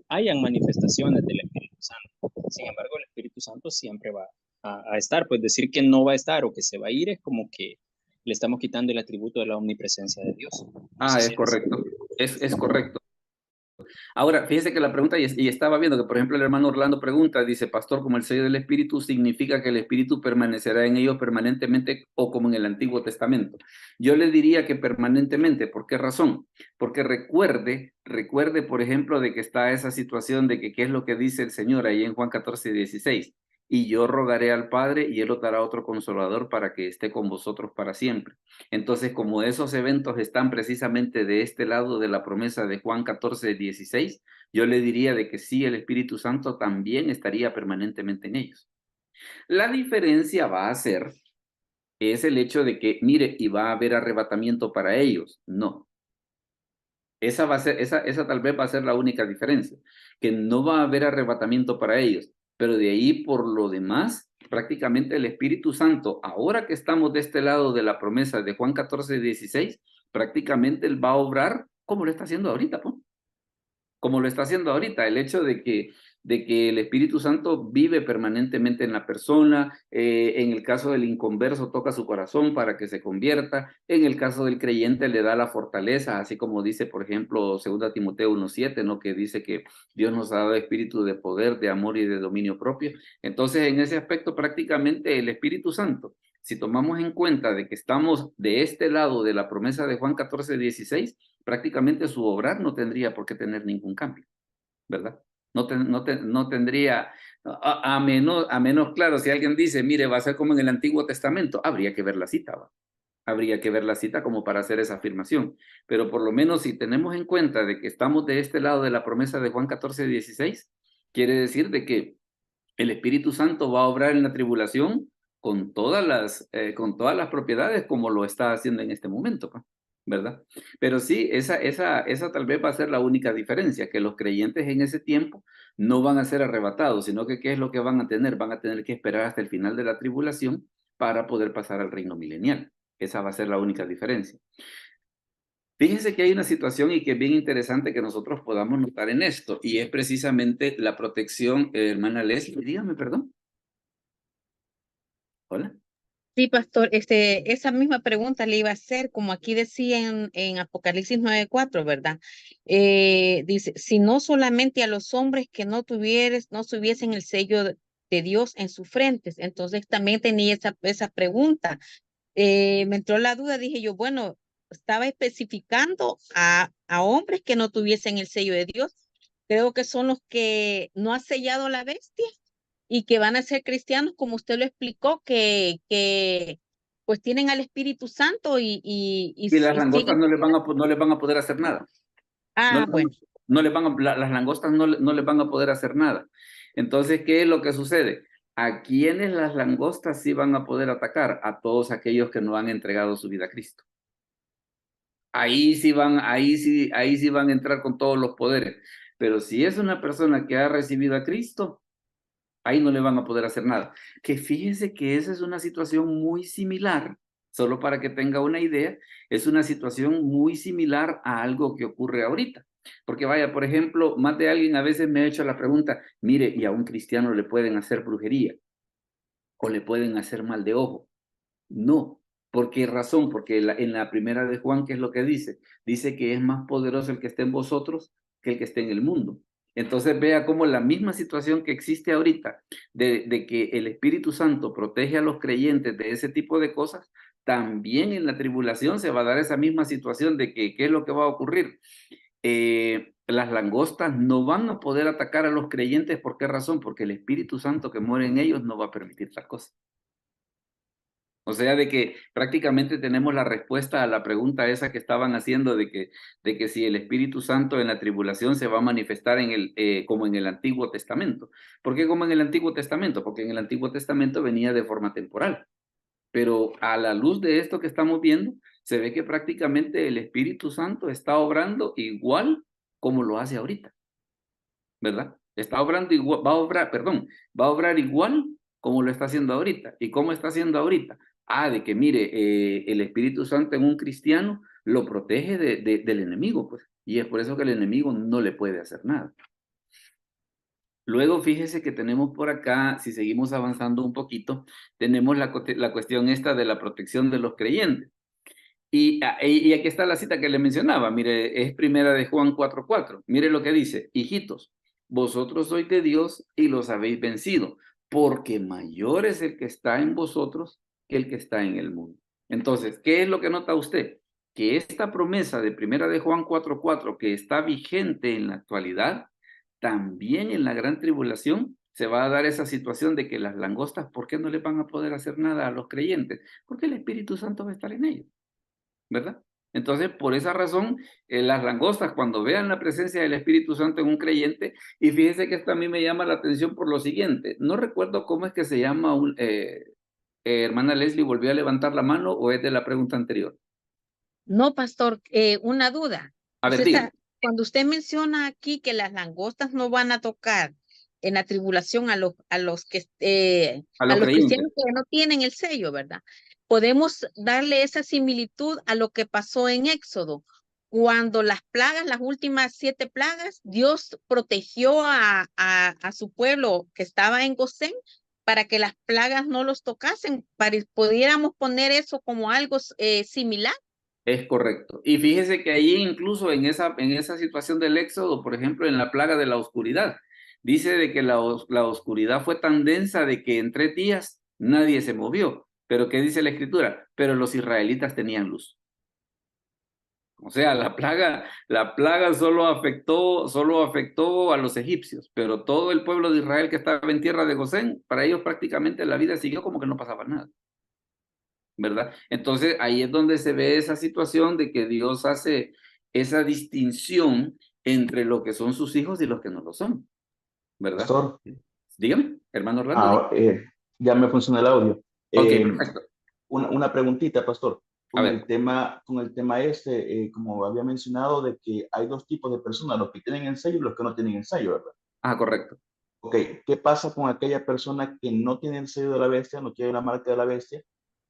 hayan manifestaciones del Espíritu Santo. Sin embargo, el Espíritu Santo siempre va a estar. Pues decir que no va a estar o que se va a ir es como que le estamos quitando el atributo de la omnipresencia de Dios. No sé Es si correcto. Es correcto. Ahora, fíjese que la pregunta, y estaba viendo que, por ejemplo, el hermano Orlando pregunta, dice, pastor, como el sello del Espíritu significa que el Espíritu permanecerá en ellos permanentemente o como en el Antiguo Testamento. Yo le diría que permanentemente. ¿Por qué razón? Porque recuerde, por ejemplo, de que está esa situación de que qué es lo que dice el Señor ahí en Juan 14:16. Y yo rogaré al Padre y Él os dará otro consolador para que esté con vosotros para siempre. Entonces, como esos eventos están precisamente de este lado de la promesa de Juan 14:16, yo le diría de que sí, el Espíritu Santo también estaría permanentemente en ellos. La diferencia va a ser, es el hecho de que, mire, y va a haber arrebatamiento para ellos. No. Esa tal vez va a ser la única diferencia, que no va a haber arrebatamiento para ellos. Pero de ahí, por lo demás, prácticamente el Espíritu Santo, ahora que estamos de este lado de la promesa de Juan 14:16, prácticamente Él va a obrar como lo está haciendo ahorita, pues. Como lo está haciendo ahorita, el hecho de que el Espíritu Santo vive permanentemente en la persona, en el caso del inconverso toca su corazón para que se convierta, en el caso del creyente le da la fortaleza, así como dice, por ejemplo, 2 Timoteo 1:7, ¿no? Que dice que Dios nos ha dado espíritu de poder, de amor y de dominio propio. Entonces, en ese aspecto, prácticamente el Espíritu Santo, si tomamos en cuenta de que estamos de este lado de la promesa de Juan 14:16, prácticamente su obrar no tendría por qué tener ningún cambio, ¿verdad? No tendría, a menos, claro, si alguien dice, mire, va a ser como en el Antiguo Testamento, habría que ver la cita, ¿va? Habría que ver la cita como para hacer esa afirmación. Pero por lo menos si tenemos en cuenta de que estamos de este lado de la promesa de Juan 14:16, quiere decir de que el Espíritu Santo va a obrar en la tribulación con todas las propiedades como lo está haciendo en este momento, pues, ¿verdad? Pero sí, esa tal vez va a ser la única diferencia, que los creyentes en ese tiempo no van a ser arrebatados, sino que ¿qué es lo que van a tener? Van a tener que esperar hasta el final de la tribulación para poder pasar al reino milenial. Esa va a ser la única diferencia. Fíjense que hay una situación y que es bien interesante que nosotros podamos notar en esto, y es precisamente la protección, hermana Leslie, dígame, perdón. Hola. Sí, pastor, esa misma pregunta le iba a hacer, como aquí decía en Apocalipsis 9:4, ¿verdad? Dice, si no solamente a los hombres que no tuviesen el sello de Dios en sus frentes. Entonces también tenía esa pregunta. Me entró la duda, dije yo, bueno, estaba especificando a hombres que no tuviesen el sello de Dios. Creo que son los que no ha sellado la bestia y que van a ser cristianos, como usted lo explicó, que pues tienen al Espíritu Santo Y las langostas siguen. no les van a poder hacer nada. Bueno. Las langostas no les van a poder hacer nada. Entonces, ¿qué es lo que sucede? ¿A quiénes las langostas sí van a poder atacar? A todos aquellos que no han entregado su vida a Cristo. Ahí sí van a entrar con todos los poderes. Pero si es una persona que ha recibido a Cristo, ahí no le van a poder hacer nada. Que fíjense que esa es una situación muy similar, solo para que tenga una idea, es una situación muy similar a algo que ocurre ahorita. Porque vaya, por ejemplo, más de alguien a veces me ha hecho la pregunta, mire, ¿y a un cristiano le pueden hacer brujería? ¿O le pueden hacer mal de ojo? No. ¿Por qué razón? Porque en la primera de Juan, ¿qué es lo que dice? Dice que es más poderoso el que esté en vosotros que el que esté en el mundo. Entonces vea cómo la misma situación que existe ahorita, de que el Espíritu Santo protege a los creyentes de ese tipo de cosas, también en la tribulación se va a dar esa misma situación de que, ¿qué es lo que va a ocurrir? Las langostas no van a poder atacar a los creyentes. ¿Por qué razón? Porque el Espíritu Santo que muere en ellos no va a permitir tal cosa. O sea, de que prácticamente tenemos la respuesta a la pregunta esa que estaban haciendo de que si el Espíritu Santo en la tribulación se va a manifestar como en el Antiguo Testamento. ¿Por qué como en el Antiguo Testamento? Porque en el Antiguo Testamento venía de forma temporal. Pero a la luz de esto que estamos viendo, se ve que prácticamente el Espíritu Santo está obrando igual como lo hace ahorita, ¿verdad? Está obrando igual, va a obrar igual como lo está haciendo ahorita. ¿Y cómo está haciendo ahorita? De que mire, el Espíritu Santo en un cristiano lo protege del enemigo, pues. Y es por eso que el enemigo no le puede hacer nada. Luego, fíjese que tenemos por acá, si seguimos avanzando un poquito, tenemos la cuestión esta de la protección de los creyentes. Y aquí está la cita que le mencionaba, mire, es primera de Juan 4:4. Mire lo que dice, hijitos, vosotros sois de Dios y los habéis vencido, porque mayor es el que está en vosotros que el que está en el mundo. Entonces, ¿qué es lo que nota usted? Que esta promesa de primera de Juan 4:4, que está vigente en la actualidad, también en la gran tribulación se va a dar esa situación de que las langostas, ¿por qué no les van a poder hacer nada a los creyentes? Porque el Espíritu Santo va a estar en ellos, ¿verdad? Entonces, por esa razón, las langostas, cuando vean la presencia del Espíritu Santo en un creyente, y fíjese que esto a mí me llama la atención por lo siguiente, no recuerdo cómo es que se llama, hermana Leslie, ¿volvió a levantar la mano o es de la pregunta anterior? No, pastor, una duda. A ver, diga. Cuando usted menciona aquí que las langostas no van a tocar en la tribulación a los A a los los creyentes. cristianos que no tienen el sello, ¿verdad? Podemos darle esa similitud a lo que pasó en Éxodo. Cuando las plagas, las últimas 7 plagas, Dios protegió a su pueblo que estaba en Gosén para que las plagas no los tocasen. Pudiéramos poner eso como algo similar. Es correcto. Y fíjese que ahí incluso en esa situación del Éxodo, por ejemplo, en la plaga de la oscuridad, dice de que la oscuridad fue tan densa de que en 3 días nadie se movió. Pero ¿qué dice la Escritura? Pero los israelitas tenían luz. O sea, la plaga solo afectó a los egipcios, pero todo el pueblo de Israel que estaba en tierra de Gosén, para ellos prácticamente la vida siguió como que no pasaba nada, ¿verdad? Entonces ahí es donde se ve esa situación de que Dios hace esa distinción entre lo que son sus hijos y los que no lo son, ¿verdad? Pastor, Dígame, hermano Orlando. ya me funciona el audio. Ok, perfecto. Una preguntita, Pastor. A ver. Con el tema como había mencionado, de que hay 2 tipos de personas, los que tienen el sello y los que no tienen el sello, ¿verdad? Ah, correcto. Ok, ¿qué pasa con aquella persona que no tiene el sello de la bestia, no tiene la marca de la bestia,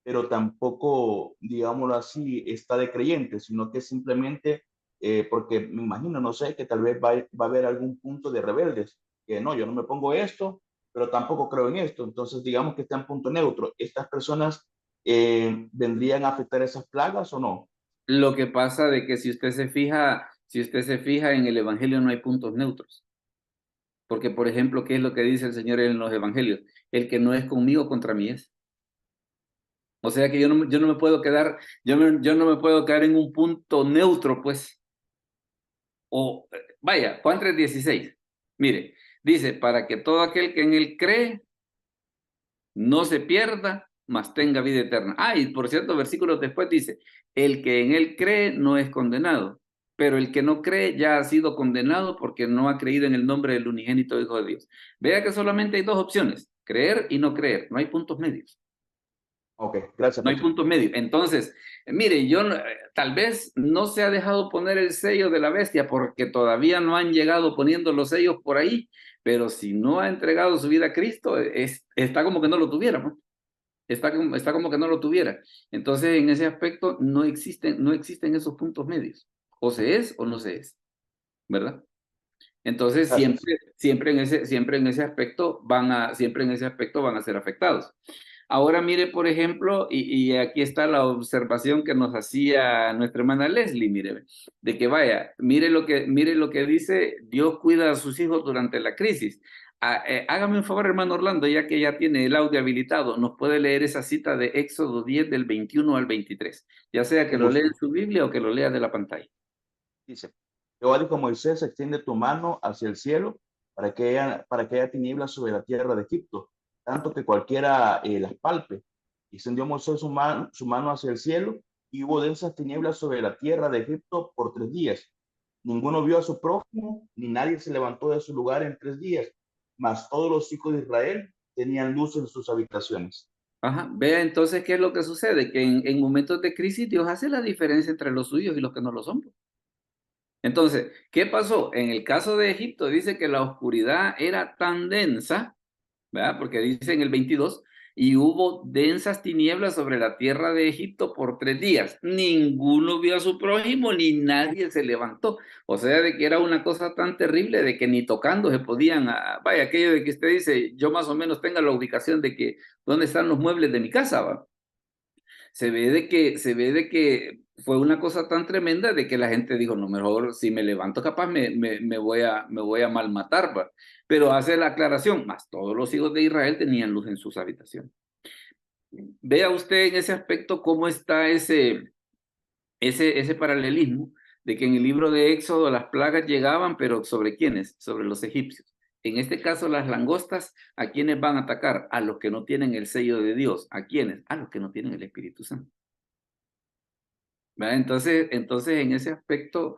pero tampoco, digámoslo así, está de creyente, sino que simplemente, porque me imagino, no sé, que tal vez va a haber algún punto de rebeldes, que no, yo no me pongo esto, pero tampoco creo en esto, entonces digamos que está en punto neutro. ¿Estas personas vendrían a afectar esas plagas o no? Lo que pasa de que si usted se fija en el Evangelio no hay puntos neutros. Porque, por ejemplo, ¿qué es lo que dice el Señor en los Evangelios? El que no es conmigo, contra mí es. O sea que yo no me puedo quedar, yo no me puedo quedar en un punto neutro, pues. O, vaya, Juan 3:16. Mire, dice, para que todo aquel que en él cree no se pierda, mas tenga vida eterna. Ah, y por cierto, versículos después dice, el que en él cree no es condenado, pero el que no cree ya ha sido condenado porque no ha creído en el nombre del unigénito Hijo de Dios. Vea que solamente hay 2 opciones, creer y no creer, no hay puntos medios. Ok, gracias. No hay puntos medios. Entonces, mire, tal vez no se ha dejado poner el sello de la bestia porque todavía no han llegado poniendo los sellos por ahí, pero si no ha entregado su vida a Cristo, está como que no lo tuviera, ¿no? Está como que no lo tuviera. Entonces, en ese aspecto no existen esos puntos medios. O se es o no se es, ¿verdad? Entonces, siempre en ese aspecto van a ser afectados. Ahora mire, por ejemplo, y aquí está la observación que nos hacía nuestra hermana Leslie, mire, de que vaya, mire lo que dice, Dios cuida a sus hijos durante la crisis. Hágame un favor, hermano Orlando, ya que ya tiene el audio habilitado, nos puede leer esa cita de Éxodo 10 del 21 al 23, ya sea que lo lea en su Biblia o que lo lea de la pantalla. Dice, Jehová dijo a Moisés, extiende tu mano hacia el cielo para que haya tinieblas sobre la tierra de Egipto, tanto que cualquiera las palpe. Y extendió Moisés su mano hacia el cielo, y hubo densas tinieblas sobre la tierra de Egipto por 3 días. Ninguno vio a su prójimo, ni nadie se levantó de su lugar en 3 días, mas todos los hijos de Israel tenían luz en sus habitaciones. Ajá, vea entonces qué es lo que sucede, que en momentos de crisis Dios hace la diferencia entre los suyos y los que no lo son. Entonces, ¿qué pasó? En el caso de Egipto dice que la oscuridad era tan densa, ¿verdad? Porque dice en el 22, y hubo densas tinieblas sobre la tierra de Egipto por 3 días. Ninguno vio a su prójimo, ni nadie se levantó. O sea, de que era una cosa tan terrible de que ni tocando se podían, vaya, aquello de que usted dice, yo más o menos tenga la ubicación de que, ¿dónde están los muebles de mi casa, va? Se ve de que fue una cosa tan tremenda de que la gente dijo, no, mejor si me levanto capaz me voy a malmatar, ¿va? Pero hace la aclaración, más todos los hijos de Israel tenían luz en sus habitaciones. Vea usted en ese aspecto cómo está ese paralelismo de que en el libro de Éxodo las plagas llegaban, pero ¿sobre quiénes? Sobre los egipcios. En este caso, las langostas, ¿a quiénes van a atacar? A los que no tienen el sello de Dios. ¿A quiénes? A los que no tienen el Espíritu Santo. ¿Verdad? Entonces en ese aspecto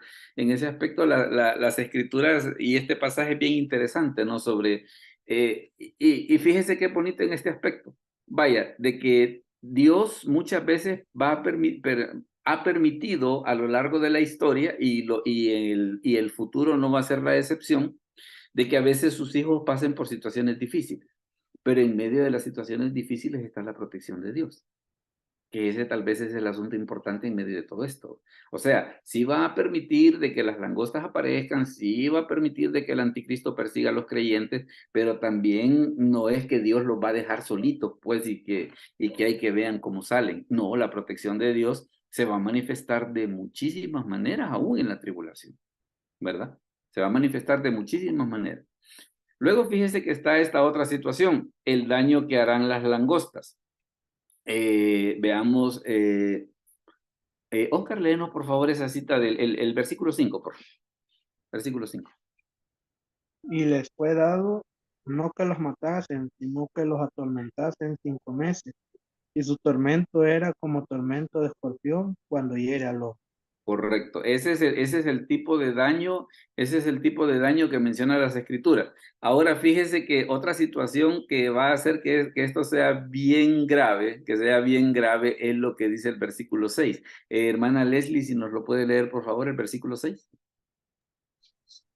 las escrituras y este pasaje es bien interesante, ¿no? Sobre, y fíjese qué bonito en este aspecto. Vaya, de que Dios muchas veces ha permitido a lo largo de la historia y el futuro no va a ser la excepción, de que a veces sus hijos pasen por situaciones difíciles, pero en medio de las situaciones difíciles está la protección de Dios, que ese tal vez es el asunto importante en medio de todo esto. O sea, sí va a permitir de que las langostas aparezcan, sí va a permitir de que el anticristo persiga a los creyentes, pero también no es que Dios los va a dejar solitos, pues, y que hay que vean cómo salen. No, la protección de Dios se va a manifestar de muchísimas maneras, aún en la tribulación, ¿verdad? Se va a manifestar de muchísimas maneras. Luego fíjese que está esta otra situación, el daño que harán las langostas. Veamos, Oscar, léenos por favor esa cita del el versículo 5, por favor. Versículo 5. Y les fue dado no que los matasen, sino que los atormentasen 5 meses. Y su tormento era como tormento de escorpión cuando hiere al ojo. Correcto, ese es el tipo de daño, ese es el tipo de daño que menciona las escrituras. Ahora fíjese que otra situación que va a hacer que esto sea bien grave, es lo que dice el versículo 6. Hermana Leslie, si nos lo puede leer por favor el versículo 6.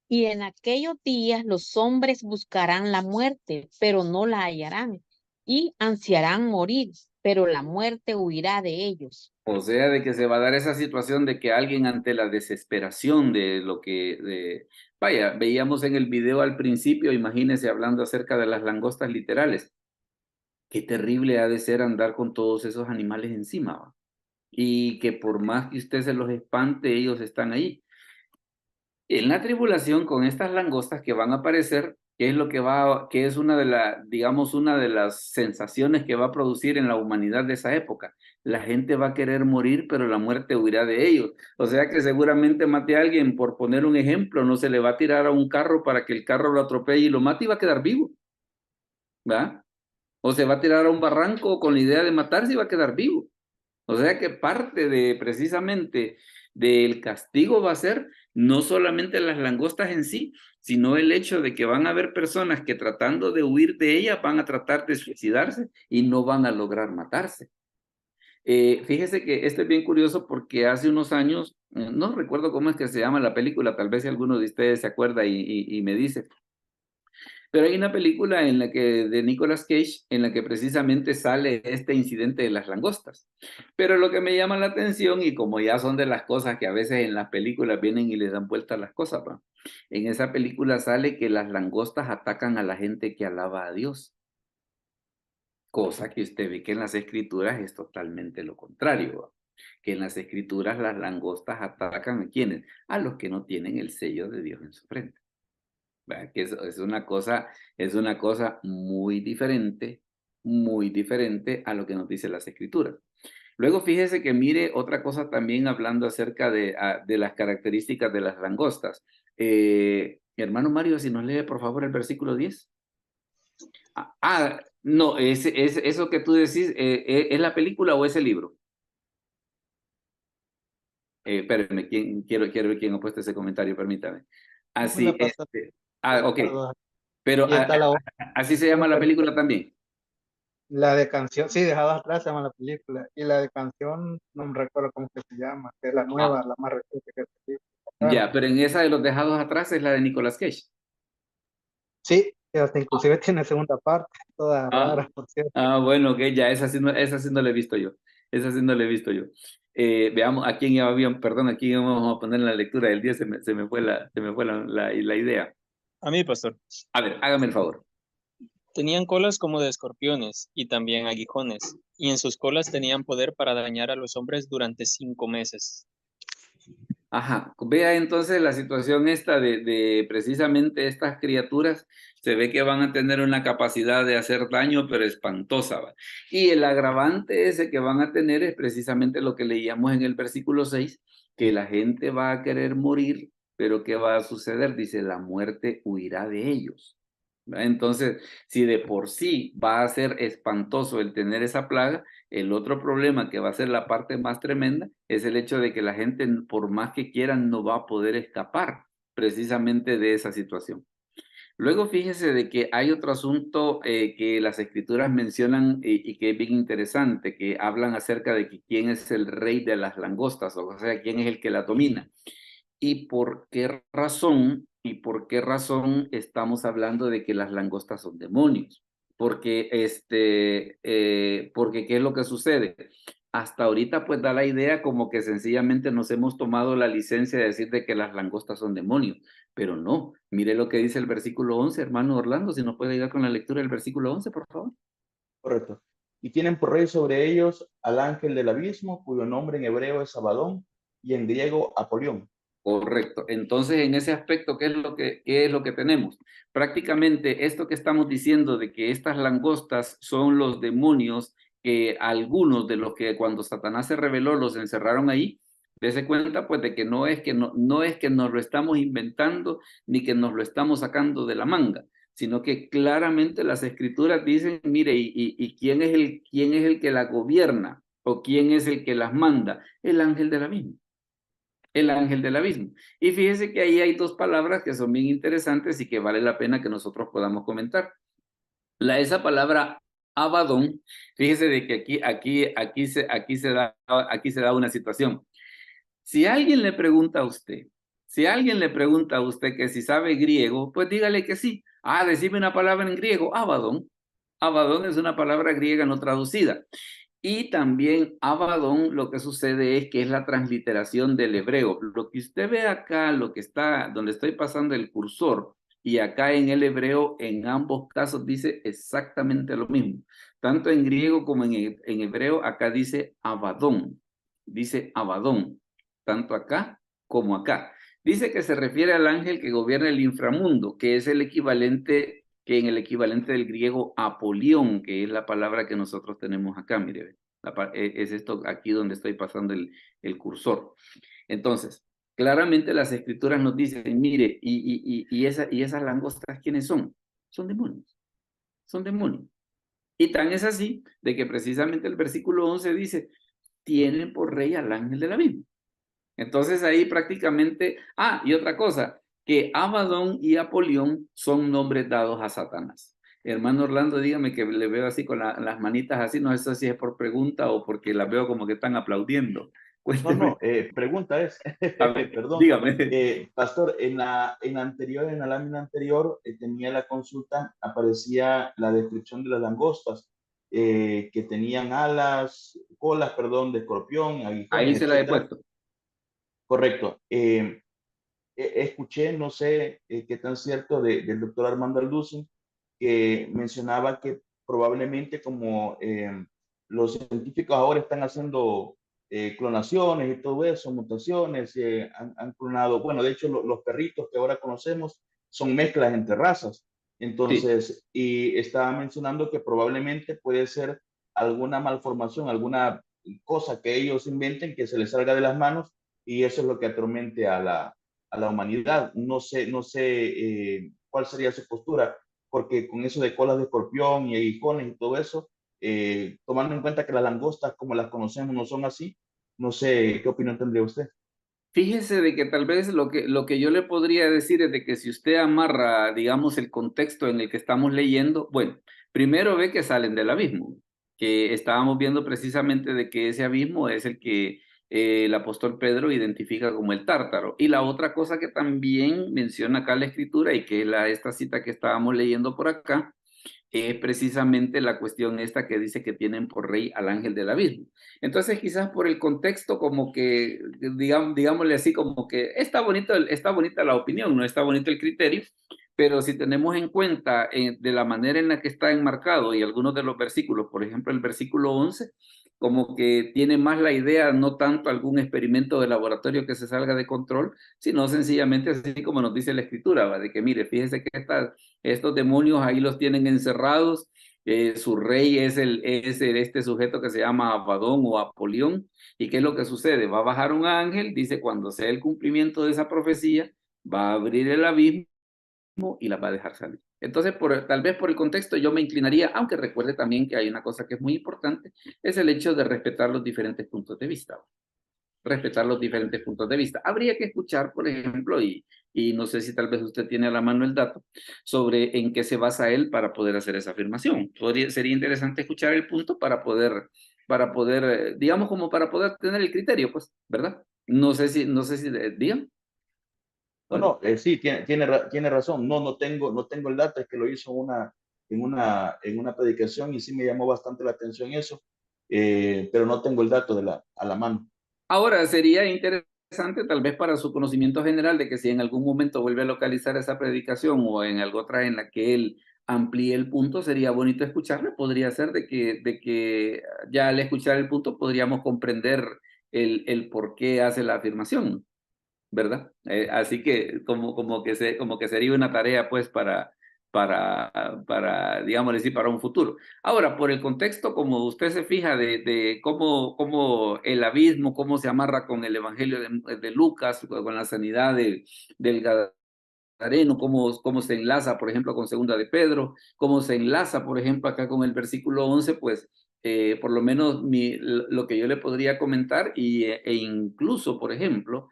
Y en aquellos días los hombres buscarán la muerte, pero no la hallarán, y ansiarán morir, pero la muerte huirá de ellos. O sea, de que se va a dar esa situación de que alguien ante la desesperación de lo que, vaya, veíamos en el video al principio, imagínense hablando acerca de las langostas literales. Qué terrible ha de ser andar con todos esos animales encima, ¿va? Y que por más que usted se los espante, ellos están ahí. En la tribulación, con estas langostas que van a aparecer, que es digamos, una de las sensaciones que va a producir en la humanidad de esa época. La gente va a querer morir, pero la muerte huirá de ellos. O sea que seguramente mate a alguien, por poner un ejemplo, no se le va a tirar a un carro para que el carro lo atropelle y lo mate y va a quedar vivo, ¿va? O se va a tirar a un barranco con la idea de matarse y va a quedar vivo. O sea que parte de precisamente del castigo va a ser no solamente las langostas en sí, sino el hecho de que van a haber personas que tratando de huir de ellas van a tratar de suicidarse y no van a lograr matarse. Fíjese que esto es bien curioso porque hace unos años, no recuerdo cómo es que se llama la película, tal vez si alguno de ustedes se acuerda y me dice, pero hay una película de Nicolas Cage en la que precisamente sale este incidente de las langostas. Pero lo que me llama la atención, y como ya son de las cosas que a veces en las películas vienen y les dan vuelta a las cosas, ¿va? En esa película sale que las langostas atacan a la gente que alaba a Dios. Cosa que usted ve que en las escrituras es totalmente lo contrario, ¿va? Que en las escrituras las langostas atacan ¿a quiénes? A los que no tienen el sello de Dios en su frente. ¿Verdad? Que es una cosa muy diferente a lo que nos dice las escrituras. Luego fíjese que mire otra cosa también hablando acerca de las características de las langostas. Hermano Mario, si nos lee por favor el versículo 10. No, eso que tú decís, ¿es la película o es el libro? Espérenme, quiero ver quién ha puesto ese comentario, permítame. Así, ok. Pero así se llama la película también. La de canción, sí, Dejados Atrás se llama la película. Y la de canción, no me recuerdo cómo que se llama, que es la nueva, la más reciente que se hizo. Ya, pero en esa de Los Dejados Atrás es la de Nicolas Cage. Sí, hasta inclusive tiene segunda parte, toda rara, por cierto. Bueno, ok, ya, esa sí no la he visto yo. Esa sí no la he visto yo. Veamos, ¿a quién perdón, aquí vamos a poner en la lectura del día? Se me fue la idea. A mí, pastor. A ver, hágame el favor. Tenían colas como de escorpiones y también aguijones, y en sus colas tenían poder para dañar a los hombres durante 5 meses. Ajá, vea entonces la situación esta de precisamente estas criaturas, se ve que van a tener una capacidad de hacer daño, pero espantosa, ¿va? Y el agravante ese que van a tener es precisamente lo que leíamos en el versículo 6, que la gente va a querer morir, pero ¿qué va a suceder? Dice, la muerte huirá de ellos. ¿Va? Entonces, si de por sí va a ser espantoso el tener esa plaga, el otro problema que va a ser la parte más tremenda es el hecho de que la gente, por más que quieran, no va a poder escapar precisamente de esa situación. Luego fíjese de que hay otro asunto que las escrituras mencionan y que es bien interesante, que hablan acerca de que quién es el rey de las langostas, o sea, quién es el que la domina. Y por qué razón ¿Y por qué razón estamos hablando de que las langostas son demonios? Porque, porque ¿qué es lo que sucede? Hasta ahorita pues da la idea como que sencillamente nos hemos tomado la licencia de decir de que las langostas son demonios, pero no. Mire lo que dice el versículo 11, hermano Orlando, si nos puede ayudar con la lectura del versículo 11, por favor. Correcto. Y tienen por rey sobre ellos al ángel del abismo, cuyo nombre en hebreo es Abadón y en griego Apolión. Correcto. Entonces, en ese aspecto, qué es lo que tenemos? Prácticamente esto que estamos diciendo de que estas langostas son los demonios, que algunos de los que cuando Satanás se reveló los encerraron ahí, dése cuenta pues de que no es que nos lo estamos inventando ni que nos lo estamos sacando de la manga, sino que claramente las escrituras dicen, mire, y quién es el que la gobierna o quién es el que las manda, el ángel del abismo. El ángel del abismo. Y fíjese que ahí hay dos palabras que son bien interesantes y que vale la pena que nosotros podamos comentar. Esa palabra Abadón, fíjese de que aquí se da una situación. Si alguien le pregunta a usted, que si sabe griego, pues dígale que sí. Ah, decime una palabra en griego, Abadón. Abadón es una palabra griega no traducida. Y también Abadón, lo que sucede es que es la transliteración del hebreo. Lo que usted ve acá, donde estoy pasando el cursor, y acá en el hebreo, en ambos casos dice exactamente lo mismo. Tanto en griego como en hebreo, acá dice Abadón. Dice Abadón, tanto acá como acá. Dice que se refiere al ángel que gobierna el inframundo, que es el equivalente del griego Apolión, que es la palabra que nosotros tenemos acá, mire, es esto aquí donde estoy pasando el cursor. Entonces, claramente las escrituras nos dicen, mire, y esas langostas, ¿quiénes son? Son demonios, son demonios. Y tan es así de que precisamente el versículo 11 dice, tienen por rey al ángel del abismo. Entonces ahí prácticamente, y otra cosa, que Abadón y Apolión son nombres dados a Satanás. Hermano Orlando, dígame que le veo así con las manitas así, no sé si es por pregunta o porque las veo como que están aplaudiendo. Cuénteme. Pregunta es, A ver, perdón, dígame. pastor, en la lámina anterior tenía la consulta, aparecía la descripción de las langostas, que tenían colas, perdón, de escorpión, Ahí aguijones, se la he etcétera. puesto. Correcto. Escuché, no sé qué tan cierto, del doctor Armando Alducin, que mencionaba que probablemente como los científicos ahora están haciendo clonaciones y todo eso, mutaciones, han clonado, bueno, de hecho los perritos que ahora conocemos son mezclas entre razas. Entonces, y estaba mencionando que probablemente puede ser alguna malformación, alguna cosa que ellos inventen que se les salga de las manos y eso es lo que atormente a la humanidad. No sé cuál sería su postura, porque con eso de colas de escorpión y aguijones y todo eso, tomando en cuenta que las langostas como las conocemos no son así, no sé qué opinión tendría usted. Fíjese de que tal vez lo que yo le podría decir es de que si usted amarra, digamos, el contexto en el que estamos leyendo, bueno, primero ve que salen del abismo, que estábamos viendo precisamente de que ese abismo es el que el apóstol Pedro identifica como el Tártaro. Y la otra cosa que también menciona acá la escritura y que es esta cita que estábamos leyendo por acá, es precisamente la cuestión esta que dice que tienen por rey al ángel del abismo. Entonces, quizás por el contexto, como que, digámosle así, como que está bonita la opinión, no está bonito el criterio, pero si tenemos en cuenta de la manera en la que está enmarcado y algunos de los versículos, por ejemplo, el versículo 11, como que tiene más la idea, no tanto algún experimento de laboratorio que se salga de control, sino sencillamente así como nos dice la escritura, ¿va? De que mire, fíjese que estos demonios ahí los tienen encerrados, su rey es este sujeto que se llama Abadón o Apolión, ¿y qué es lo que sucede? Va a bajar un ángel, dice, cuando sea el cumplimiento de esa profecía, va a abrir el abismo y la va a dejar salir. Entonces, tal vez por el contexto yo me inclinaría, aunque recuerde también que hay una cosa que es muy importante, es el hecho de respetar los diferentes puntos de vista. Respetar los diferentes puntos de vista. Habría que escuchar, por ejemplo, y no sé si tal vez usted tiene a la mano el dato, sobre en qué se basa él para poder hacer esa afirmación. Sería interesante escuchar el punto para poder, digamos, como para poder tener el criterio, pues, ¿verdad? No sé si, digan. No, sí, tiene razón. No tengo el dato, es que lo hizo en una predicación y sí me llamó bastante la atención eso, pero no tengo el dato a la mano. Ahora, sería interesante tal vez para su conocimiento general de que si en algún momento vuelve a localizar esa predicación o en algo otra en la que él amplíe el punto, sería bonito escucharle. Podría ser de que ya al escuchar el punto podríamos comprender el por qué hace la afirmación, ¿verdad? Así que como que sería una tarea pues digamos decir, para un futuro. Ahora, por el contexto, como usted se fija de cómo el abismo, cómo se amarra con el Evangelio de Lucas, con la sanidad del Gadareno, cómo se enlaza, por ejemplo, con Segunda de Pedro, cómo se enlaza, por ejemplo, acá con el versículo 11, pues por lo menos lo que yo le podría comentar e incluso, por ejemplo,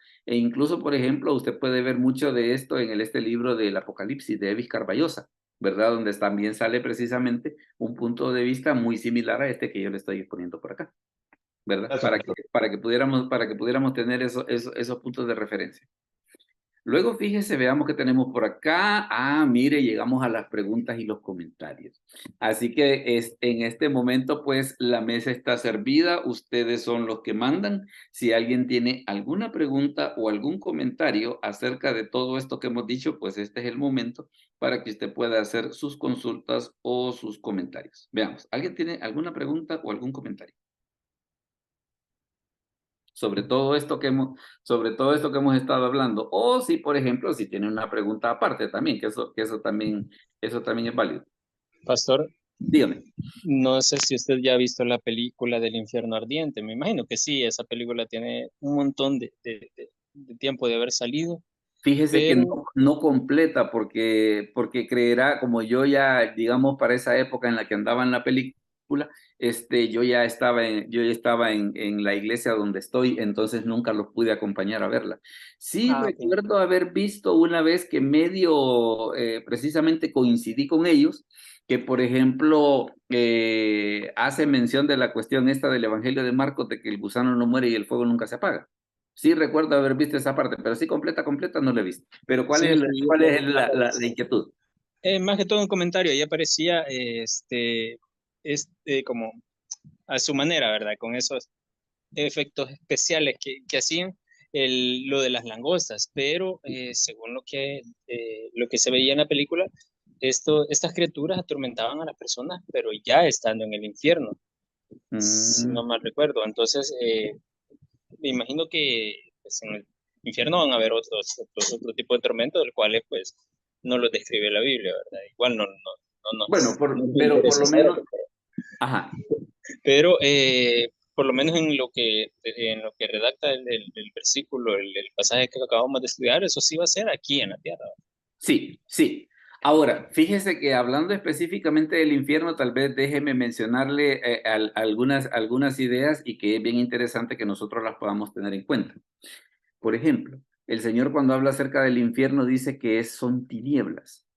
usted puede ver mucho de esto en este libro del Apocalipsis de Evis Carballosa, ¿verdad? Donde también sale precisamente un punto de vista muy similar a este que yo le estoy exponiendo por acá, ¿verdad? Gracias, Para que pudiéramos tener esos puntos de referencia. Luego, fíjese, veamos qué tenemos por acá. Mire, llegamos a las preguntas y los comentarios. Así que en este momento, pues, la mesa está servida. Ustedes son los que mandan. Si alguien tiene alguna pregunta o algún comentario acerca de todo esto que hemos dicho, pues este es el momento para que usted pueda hacer sus consultas o sus comentarios. Veamos, ¿alguien tiene alguna pregunta o algún comentario sobre todo esto que hemos estado hablando? O si, por ejemplo, si tiene una pregunta aparte también, que eso también es válido. Pastor, Dígame. no sé si usted ya ha visto la película del Infierno Ardiente. Me imagino que sí, esa película tiene un montón de tiempo de haber salido. Fíjese que Pero no completa porque creerá, como yo ya, digamos, para esa época en la que andaba en la película, yo ya estaba en la iglesia donde estoy, entonces nunca los pude acompañar a verla. Sí ok. recuerdo haber visto una vez que medio precisamente coincidí con ellos, que por ejemplo hace mención de la cuestión esta del Evangelio de Marcos, de que el gusano no muere y el fuego nunca se apaga. Sí recuerdo haber visto esa parte, pero sí completa no la he visto. Pero ¿cuál Sí, es, sí, cuál es la aparecía. inquietud? Más que todo un comentario, ahí aparecía como a su manera, ¿verdad? Con esos efectos especiales que hacían lo de las langostas, pero según lo que se veía en la película, estas criaturas atormentaban a las personas, pero ya estando en el infierno, si no Mm, mal recuerdo. Entonces, me imagino que pues, en el infierno van a haber otro tipo de tormentos, del cuales pues no los describe la Biblia, ¿verdad? Igual bueno, no nos pero por interesa lo saber. menos, ajá, Pero por lo menos en lo que redacta el versículo, el pasaje que acabamos de estudiar, eso sí va a ser aquí en la tierra. sí, sí. Ahora, fíjese que hablando específicamente del infierno, tal vez déjeme mencionarle algunas ideas y que es bien interesante que nosotros las podamos tener en cuenta. Por ejemplo, el Señor cuando habla acerca del infierno dice que son tinieblas.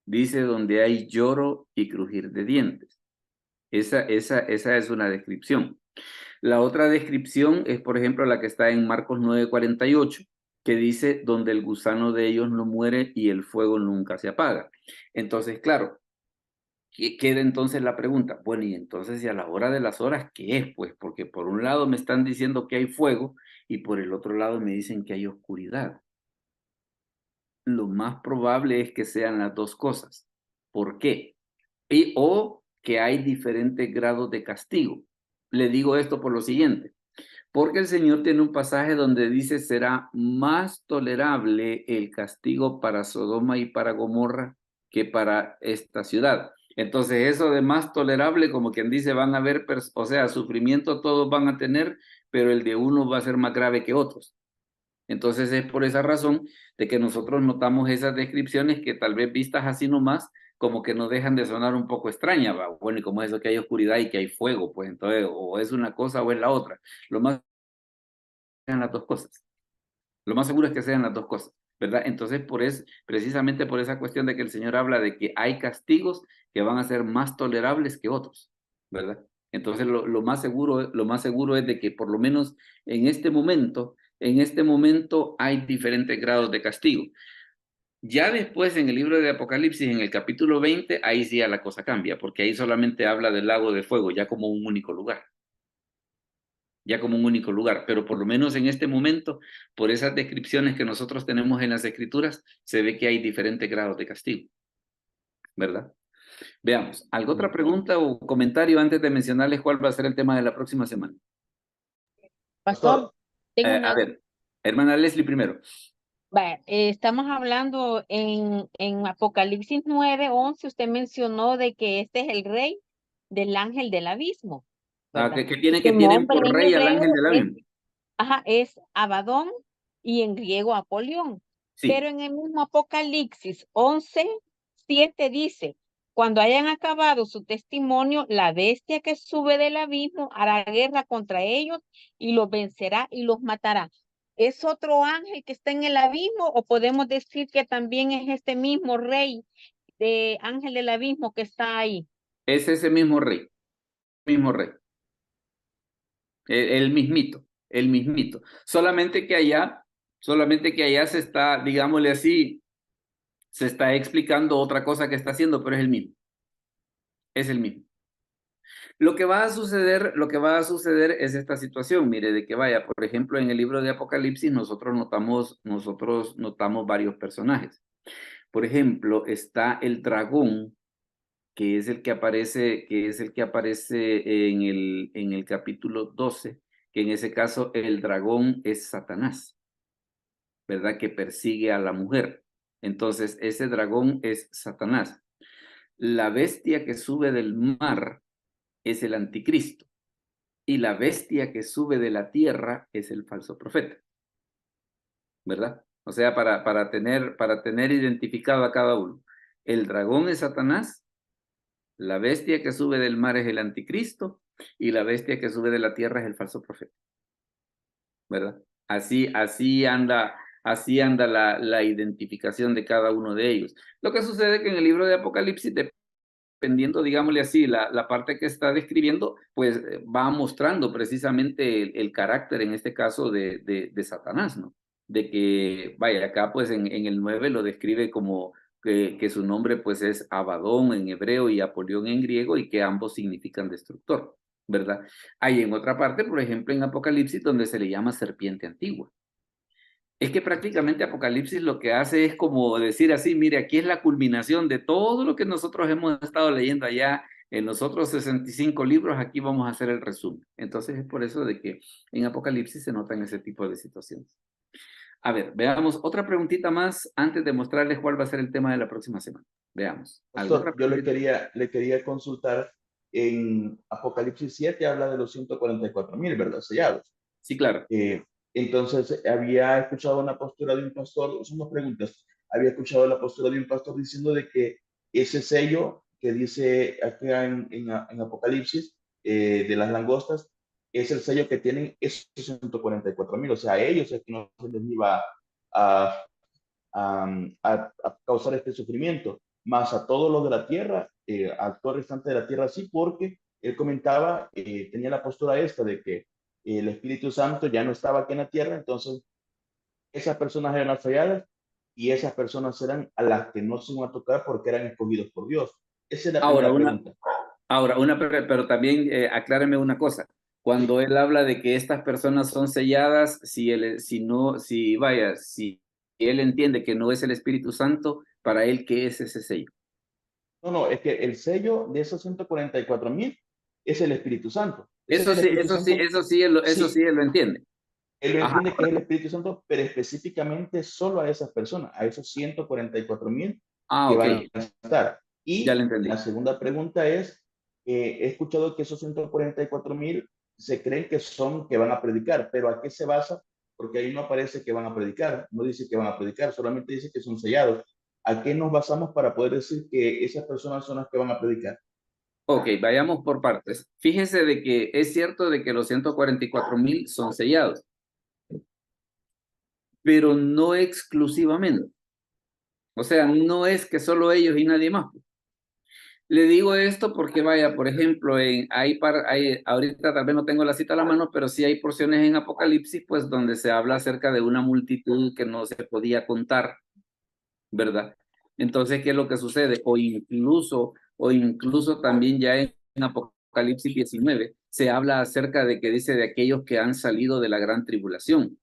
Dice donde hay lloro y crujir de dientes. Esa es una descripción. La otra descripción es, por ejemplo, la que está en Marcos 9:48, que dice, donde el gusano de ellos no muere y el fuego nunca se apaga. Entonces, claro, queda entonces la pregunta, bueno, y entonces, ¿y a la hora de las horas qué es? Pues porque por un lado me están diciendo que hay fuego y por el otro lado me dicen que hay oscuridad. Lo más probable es que sean las dos cosas. ¿Por qué? O que hay diferentes grados de castigo. Le digo esto por lo siguiente, porque el Señor tiene un pasaje donde dice, será más tolerable el castigo para Sodoma y para Gomorra que para esta ciudad. Entonces, eso de más tolerable, como quien dice, van a haber, o sea, sufrimiento todos van a tener, pero el de uno va a ser más grave que otros. Entonces es por esa razón de que nosotros notamos esas descripciones que tal vez vistas así nomás, como que no dejan de sonar un poco extrañas, ¿va? Bueno, y como es eso que hay oscuridad y que hay fuego, pues entonces o es una cosa o es la otra. Lo más sean las dos cosas. Lo más seguro es que sean las dos cosas, ¿verdad? Entonces, precisamente por esa cuestión de que el Señor habla de que hay castigos que van a ser más tolerables que otros, ¿verdad? Entonces, lo más seguro es de que por lo menos en este momento en este momento hay diferentes grados de castigo. Ya después en el libro de Apocalipsis, en el capítulo 20, ahí sí ya la cosa cambia, porque ahí solamente habla del lago de fuego, ya como un único lugar. Ya como un único lugar, pero por lo menos en este momento, por esas descripciones que nosotros tenemos en las Escrituras, se ve que hay diferentes grados de castigo, ¿verdad? Veamos, ¿alguna otra pregunta o comentario antes de mencionarles cuál va a ser el tema de la próxima semana? Pastor, tengo A ver, hermana Leslie primero. estamos hablando en Apocalipsis 9:11, usted mencionó de que este es el rey del ángel del abismo, ¿verdad? Que tienen nombre por en rey al hebreo ángel del abismo. es Abadón y en griego Apolión. Sí. Pero en el mismo Apocalipsis 11:7 dice, cuando hayan acabado su testimonio, la bestia que sube del abismo hará guerra contra ellos y los vencerá y los matará. ¿Es otro ángel que está en el abismo o podemos decir que también es este mismo rey de ángel del abismo que está ahí? Es ese mismo rey. El mismito. Solamente que allá se está, digámosle así, se está explicando otra cosa que está haciendo, pero es el mismo. Es el mismo. Lo que va a suceder es esta situación, mire, de que vaya, por ejemplo, en el libro de Apocalipsis nosotros notamos varios personajes. Por ejemplo, está el dragón, que es el que aparece en el capítulo 12, que en ese caso el dragón es Satanás, ¿verdad? Que persigue a la mujer. Entonces, ese dragón es Satanás. La bestia que sube del mar es el anticristo. Y la bestia que sube de la tierra es el falso profeta, ¿verdad? O sea, para tener identificado a cada uno. El dragón es Satanás, la bestia que sube del mar es el anticristo y la bestia que sube de la tierra es el falso profeta, ¿verdad? Así anda la identificación de cada uno de ellos. Lo que sucede es que en el libro de Apocalipsis, dependiendo, digámosle así, la parte que está describiendo, pues va mostrando precisamente el carácter, en este caso, de Satanás, ¿no? De que, vaya, acá pues en el 9 lo describe como que su nombre pues es Abadón en hebreo y Apolión en griego y que ambos significan destructor, ¿verdad? Hay en otra parte, por ejemplo, en Apocalipsis, donde se le llama serpiente antigua. Es que prácticamente Apocalipsis lo que hace es como decir así, mire, aquí es la culminación de todo lo que nosotros hemos estado leyendo allá en los otros 65 libros, aquí vamos a hacer el resumen. Entonces es por eso de que en Apocalipsis se notan ese tipo de situaciones. A ver, veamos otra preguntita más antes de mostrarles cuál va a ser el tema de la próxima semana. Veamos. Pastor, yo le quería consultar, en Apocalipsis 7 habla de los 144,000, ¿verdad? Sellados. Sí, claro. Entonces, había escuchado una postura de un pastor, son dos preguntas, había escuchado la postura de un pastor diciendo de que ese sello que dice acá en Apocalipsis de las langostas, es el sello que tienen esos 144,000, o sea, a ellos es que no se les iba a, a causar este sufrimiento, más a todos los de la tierra, a todo el restante de la tierra sí, porque él comentaba, tenía la postura esta de que el Espíritu Santo ya no estaba aquí en la tierra, entonces esas personas eran las falladas y esas personas eran a las que no se iban a tocar porque eran escogidos por Dios. Esa es la primera pregunta. Pero también aclárame una cosa. Cuando él habla de que estas personas son selladas, si él entiende que no es el Espíritu Santo, para él, ¿qué es ese sello? No, es que el sello de esos 144,000 es el Espíritu Santo. Eso sí él lo entiende. Él lo entiende que es el Espíritu Santo, pero específicamente solo a esas personas, a esos 144,000 que van a estar. Y ya lo entendí. La segunda pregunta es, he escuchado que esos 144,000 se creen que van a predicar, pero ¿a qué se basa? Porque ahí no aparece que van a predicar, no dice que van a predicar, solamente dice que son sellados. ¿A qué nos basamos para poder decir que esas personas son las que van a predicar? Ok, vayamos por partes. Fíjese de que es cierto de que los 144,000 son sellados, pero no exclusivamente. O sea, no es que solo ellos y nadie más. Le digo esto porque vaya, por ejemplo, ahorita tal vez no tengo la cita a la mano, pero sí hay porciones en Apocalipsis, pues donde se habla acerca de una multitud que no se podía contar, ¿verdad? Entonces, ¿qué es lo que sucede? O incluso también ya en Apocalipsis 19 se habla acerca de que dice de aquellos que han salido de la gran tribulación.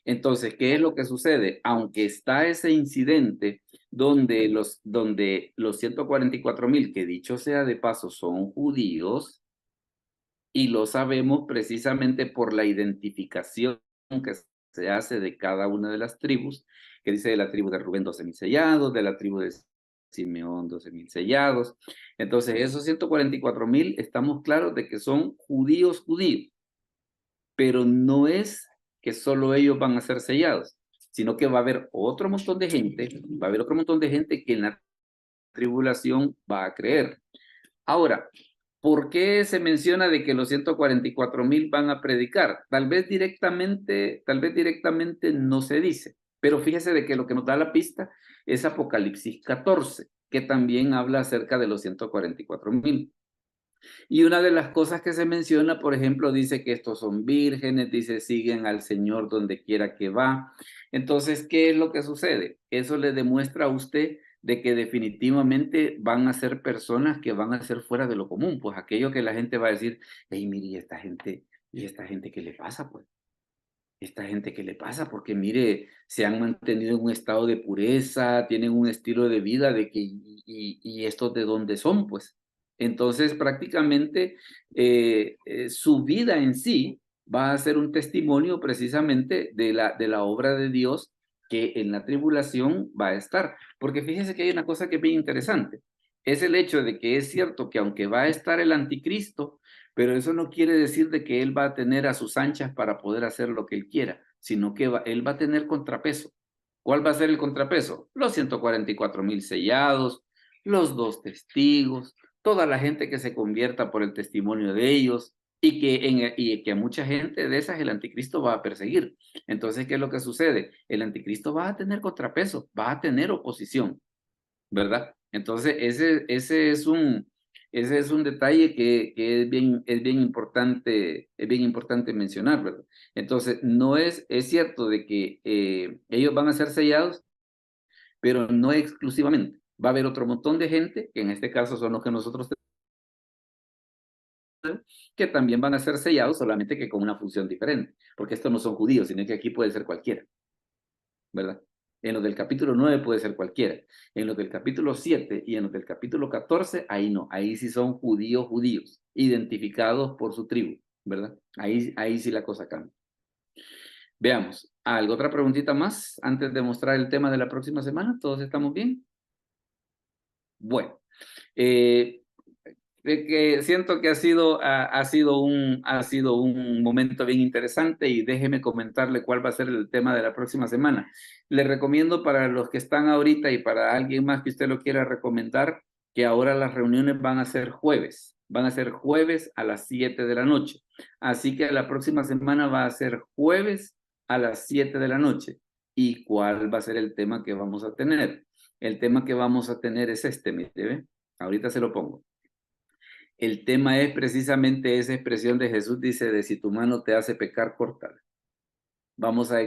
Entonces, ¿qué es lo que sucede? Aunque está ese incidente donde los 144,000, que dicho sea de paso, son judíos, y lo sabemos precisamente por la identificación que se hace de cada una de las tribus, que dice de la tribu de Rubén 12,000 sellados, de la tribu de Simeón 12,000 sellados. Entonces, esos 144,000 estamos claros de que son judíos, pero no es que solo ellos van a ser sellados, sino que va a haber otro montón de gente, que en la tribulación va a creer. Ahora, ¿por qué se menciona de que los 144,000 van a predicar? Tal vez directamente no se dice, pero fíjese de que lo que nos da la pista es Apocalipsis 14, que también habla acerca de los 144,000. Y una de las cosas que se menciona, por ejemplo, dice que estos son vírgenes, dice siguen al Señor donde quiera que va. Entonces, ¿qué es lo que sucede? Eso le demuestra a usted de que definitivamente van a ser personas que van a ser fuera de lo común, pues aquello que la gente va a decir, hey, mire, ¿y esta gente qué le pasa, pues? Esta gente qué le pasa, porque mire, se han mantenido en un estado de pureza, tienen un estilo de vida de que, y estos de dónde son, pues. Entonces, prácticamente, su vida en sí va a ser un testimonio precisamente de la obra de Dios que en la tribulación va a estar. Porque fíjese que hay una cosa que es bien interesante. Es el hecho de que es cierto que aunque va a estar el anticristo, pero eso no quiere decir de que él va a tener a sus anchas para poder hacer lo que él quiera, sino que él va a tener contrapeso. ¿Cuál va a ser el contrapeso? Los 144,000 sellados, los 2 testigos, toda la gente que se convierta por el testimonio de ellos y que a mucha gente de esas el anticristo va a perseguir. Entonces, ¿qué es lo que sucede? El anticristo va a tener contrapeso, va a tener oposición, ¿verdad? Entonces, ese es un detalle que es bien importante mencionar, ¿verdad? Entonces, no es cierto de que ellos van a ser sellados, pero no exclusivamente. Va a haber otro montón de gente, que en este caso son los que nosotros tenemos, que también van a ser sellados, solamente que con una función diferente, porque estos no son judíos, sino que aquí puede ser cualquiera, ¿verdad? En los del capítulo 9 puede ser cualquiera. En los del capítulo 7 y en los del capítulo 14, ahí no. Ahí sí son judíos, identificados por su tribu, ¿verdad? Ahí sí la cosa cambia. Veamos. ¿Algo otra preguntita más antes de mostrar el tema de la próxima semana? ¿Todos estamos bien? Bueno. Que siento que ha sido un momento bien interesante y déjeme comentarle cuál va a ser el tema de la próxima semana. Le recomiendo para los que están ahorita y para alguien más que usted lo quiera recomendar, que ahora las reuniones van a ser jueves a las 7 de la noche. Así que la próxima semana va a ser jueves a las 7 de la noche. ¿Y cuál va a ser el tema que vamos a tener? El tema que vamos a tener es este, mire, ¿ve? Ahorita se lo pongo. El tema es precisamente esa expresión de Jesús, dice, de si tu mano te hace pecar, córtala. Vamos a